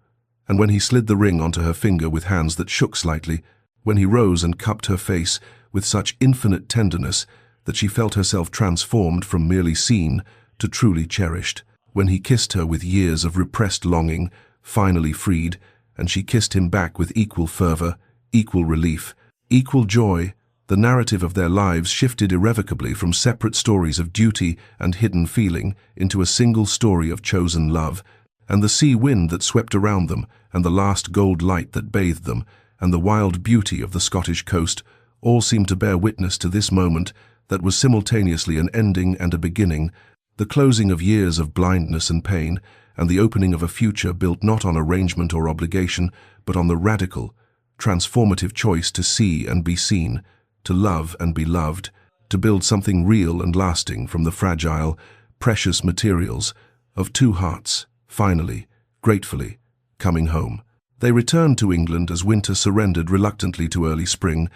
A: And when he slid the ring onto her finger with hands that shook slightly, when he rose and cupped her face with such infinite tenderness that she felt herself transformed from merely seen to truly cherished, when he kissed her with years of repressed longing, finally freed, and she kissed him back with equal fervor, equal relief, equal joy, the narrative of their lives shifted irrevocably from separate stories of duty and hidden feeling into a single story of chosen love, and the sea wind that swept around them, and the last gold light that bathed them, and the wild beauty of the Scottish coast, all seemed to bear witness to this moment that was simultaneously an ending and a beginning, the closing of years of blindness and pain, and the opening of a future built not on arrangement or obligation, but on the radical, transformative choice to see and be seen, to love and be loved, to build something real and lasting from the fragile, precious materials of two hearts, finally, gratefully, coming home. They returned to England as winter surrendered reluctantly to early spring,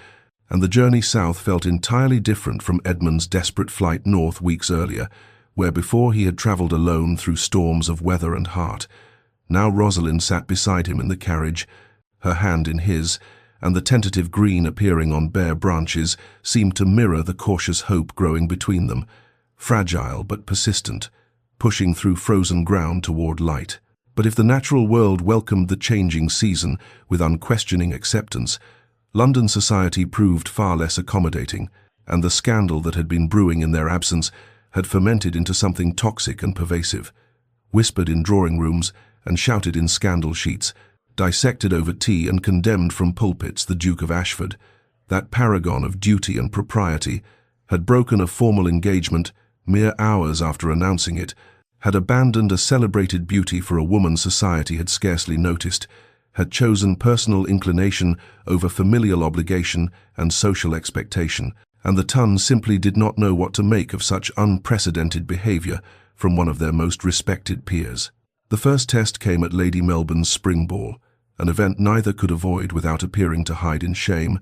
A: and the journey south felt entirely different from Edmund's desperate flight north weeks earlier, where before he had travelled alone through storms of weather and heart. Now Rosalind sat beside him in the carriage, her hand in his, and the tentative green appearing on bare branches seemed to mirror the cautious hope growing between them, fragile but persistent, pushing through frozen ground toward light. But if the natural world welcomed the changing season with unquestioning acceptance, London society proved far less accommodating, and the scandal that had been brewing in their absence had fermented into something toxic and pervasive, whispered in drawing rooms and shouted in scandal sheets, dissected over tea and condemned from pulpits. The Duke of Ashford, that paragon of duty and propriety, had broken a formal engagement mere hours after announcing it, had abandoned a celebrated beauty for a woman society had scarcely noticed, had chosen personal inclination over familial obligation and social expectation, and the Ton simply did not know what to make of such unprecedented behaviour from one of their most respected peers. The first test came at Lady Melbourne's spring ball, an event neither could avoid without appearing to hide in shame,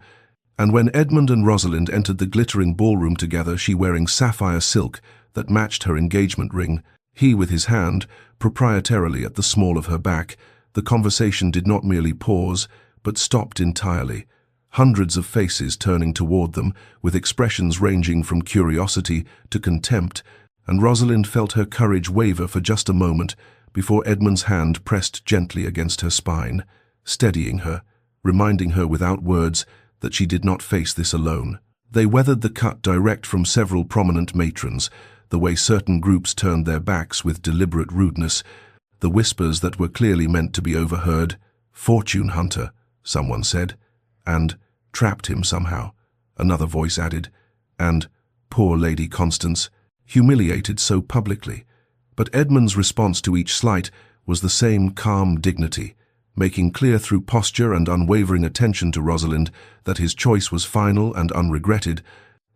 A: and when Edmund and Rosalind entered the glittering ballroom together, she wearing sapphire silk that matched her engagement ring, he with his hand proprietarily at the small of her back, the conversation did not merely pause, but stopped entirely, hundreds of faces turning toward them, with expressions ranging from curiosity to contempt, and Rosalind felt her courage waver for just a moment before Edmund's hand pressed gently against her spine, steadying her, reminding her without words that she did not face this alone. They weathered the cut direct from several prominent matrons, the way certain groups turned their backs with deliberate rudeness, the whispers that were clearly meant to be overheard. "Fortune hunter," someone said, and "trapped him somehow," another voice added, and "poor Lady Constance, humiliated so publicly." But Edmund's response to each slight was the same calm dignity, making clear through posture and unwavering attention to Rosalind that his choice was final and unregretted,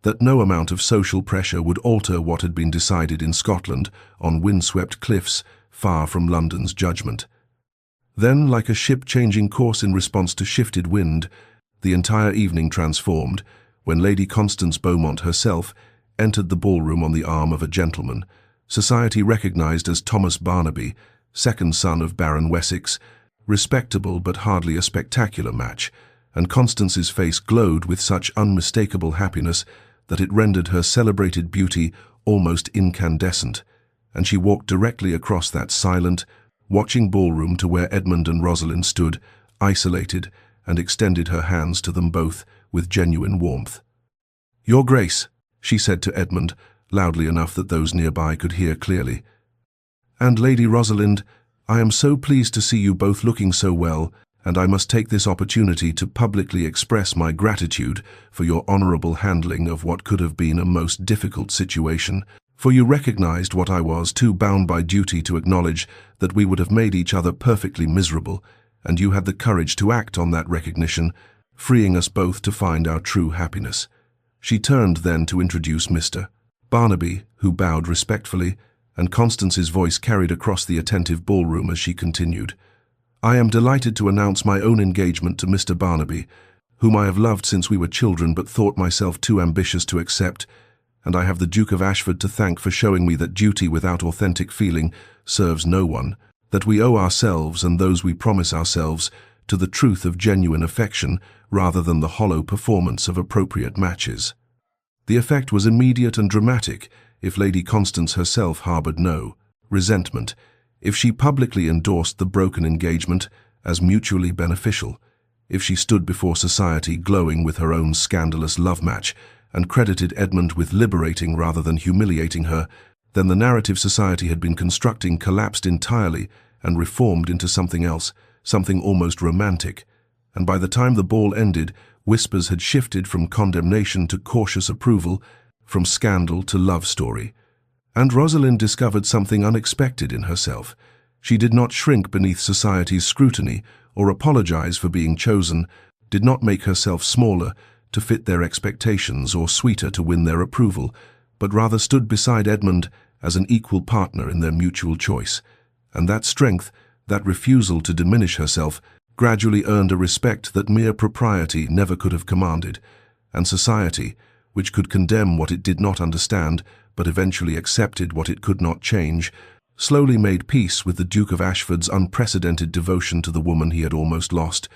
A: that no amount of social pressure would alter what had been decided in Scotland on windswept cliffs far from London's judgment. Then, like a ship changing course in response to shifted wind, the entire evening transformed when Lady Constance Beaumont herself entered the ballroom on the arm of a gentleman, society recognized as Thomas Barnaby, second son of Baron Wessex, respectable but hardly a spectacular match, and Constance's face glowed with such unmistakable happiness that it rendered her celebrated beauty almost incandescent, and she walked directly across that silent, watching ballroom to where Edmund and Rosalind stood, isolated, and extended her hands to them both with genuine warmth. "Your Grace," she said to Edmund, loudly enough that those nearby could hear clearly. "And Lady Rosalind, I am so pleased to see you both looking so well, and I must take this opportunity to publicly express my gratitude for your honorable handling of what could have been a most difficult situation, for you recognized what I was too bound by duty to acknowledge, that we would have made each other perfectly miserable, and you had the courage to act on that recognition, freeing us both to find our true happiness." She turned then to introduce Mr. Barnaby, who bowed respectfully, and Constance's voice carried across the attentive ballroom as she continued. "I am delighted to announce my own engagement to Mr. Barnaby, whom I have loved since we were children but thought myself too ambitious to accept, and I have the Duke of Ashford to thank for showing me that duty without authentic feeling serves no one, that we owe ourselves and those we promise ourselves to the truth of genuine affection rather than the hollow performance of appropriate matches." The effect was immediate and dramatic if Lady Constance herself harbored no resentment, if she publicly endorsed the broken engagement as mutually beneficial, if she stood before society glowing with her own scandalous love match and credited Edmund with liberating rather than humiliating her, then the narrative society had been constructing collapsed entirely and reformed into something else, something almost romantic, and by the time the ball ended, whispers had shifted from condemnation to cautious approval, from scandal to love story. And Rosalind discovered something unexpected in herself. She did not shrink beneath society's scrutiny or apologize for being chosen, did not make herself smaller to fit their expectations or sweeter to win their approval, but rather stood beside Edmund as an equal partner in their mutual choice. And that strength, that refusal to diminish herself, gradually earned a respect that mere propriety never could have commanded, and society, which could condemn what it did not understand, but eventually accepted what it could not change, slowly made peace with the Duke of Ashford's unprecedented devotion to the woman he had almost lost,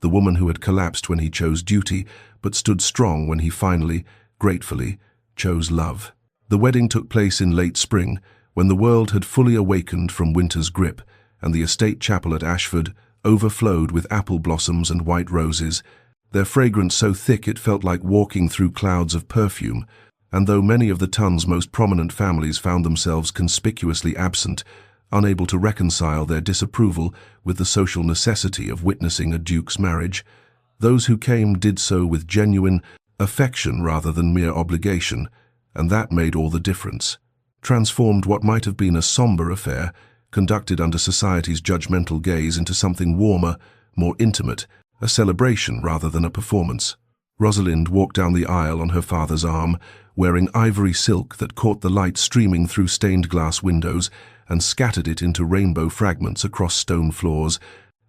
A: the woman who had collapsed when he chose duty, but stood strong when he finally, gratefully, chose love. The wedding took place in late spring, when the world had fully awakened from winter's grip, and the estate chapel at Ashford overflowed with apple blossoms and white roses, their fragrance so thick it felt like walking through clouds of perfume, and though many of the ton's most prominent families found themselves conspicuously absent, unable to reconcile their disapproval with the social necessity of witnessing a duke's marriage, those who came did so with genuine affection rather than mere obligation, and that made all the difference. Transformed what might have been a somber affair, conducted under society's judgmental gaze, into something warmer, more intimate, a celebration rather than a performance. Rosalind walked down the aisle on her father's arm, wearing ivory silk that caught the light streaming through stained glass windows and scattered it into rainbow fragments across stone floors,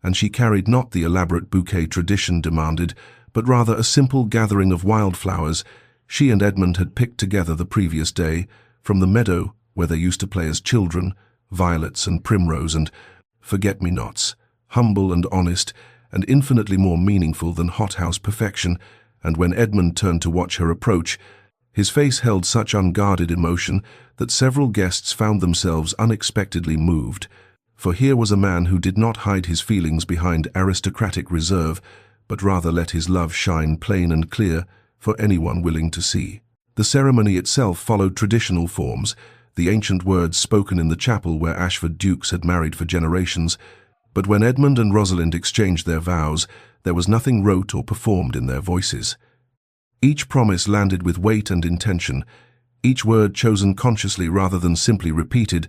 A: and she carried not the elaborate bouquet tradition demanded, but rather a simple gathering of wildflowers she and Edmund had picked together the previous day, from the meadow where they used to play as children, violets and primrose and forget-me-nots, humble and honest, and infinitely more meaningful than hothouse perfection. And when Edmund turned to watch her approach, his face held such unguarded emotion that several guests found themselves unexpectedly moved, for here was a man who did not hide his feelings behind aristocratic reserve, but rather let his love shine plain and clear for anyone willing to see. The ceremony itself followed traditional forms, the ancient words spoken in the chapel where Ashford dukes had married for generations, but when Edmund and Rosalind exchanged their vows, there was nothing rote or performed in their voices. Each promise landed with weight and intention, each word chosen consciously rather than simply repeated,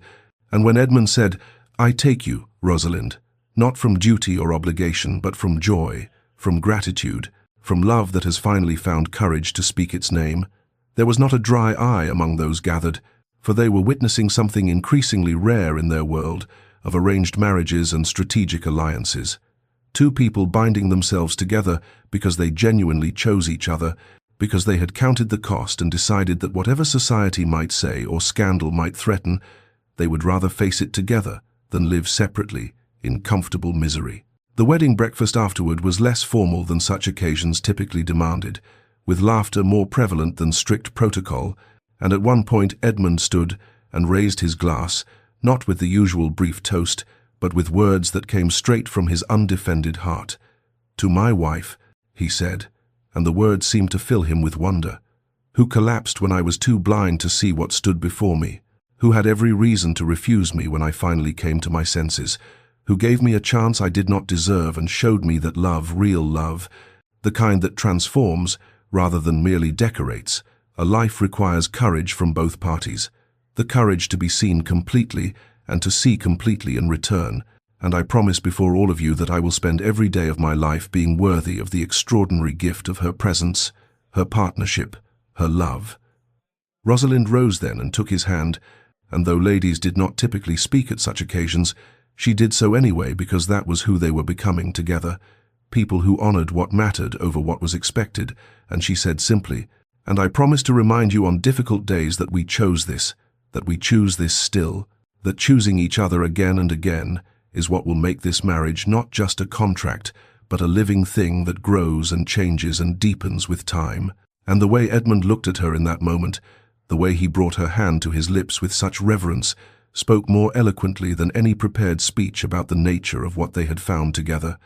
A: and when Edmund said, "I take you, Rosalind," not from duty or obligation, but from joy, from gratitude, from love that has finally found courage to speak its name, There was not a dry eye among those gathered, for they were witnessing something increasingly rare in their world of arranged marriages and strategic alliances. Two people binding themselves together because they genuinely chose each other, because they had counted the cost and decided that whatever society might say or scandal might threaten, they would rather face it together than live separately in comfortable misery. The wedding breakfast afterward was less formal than such occasions typically demanded, with laughter more prevalent than strict protocol, and at one point Edmund stood and raised his glass, not with the usual brief toast, but with words that came straight from his undefended heart. "To my wife," he said, and the words seemed to fill him with wonder, "who collapsed when I was too blind to see what stood before me, who had every reason to refuse me when I finally came to my senses, who gave me a chance I did not deserve and showed me that love, real love, the kind that transforms rather than merely decorates, a life requires courage from both parties, the courage to be seen completely and to see completely in return, and I promise before all of you that I will spend every day of my life being worthy of the extraordinary gift of her presence, her partnership, her love." Rosalind rose then and took his hand, and though ladies did not typically speak at such occasions, she did so anyway because that was who they were becoming together, people who honored what mattered over what was expected, and she said simply, "And I promise to remind you on difficult days that we chose this, that we choose this still, that choosing each other again and again is what will make this marriage not just a contract, but a living thing that grows and changes and deepens with time." And the way Edmund looked at her in that moment, the way he brought her hand to his lips with such reverence, spoke more eloquently than any prepared speech about the nature of what they had found together.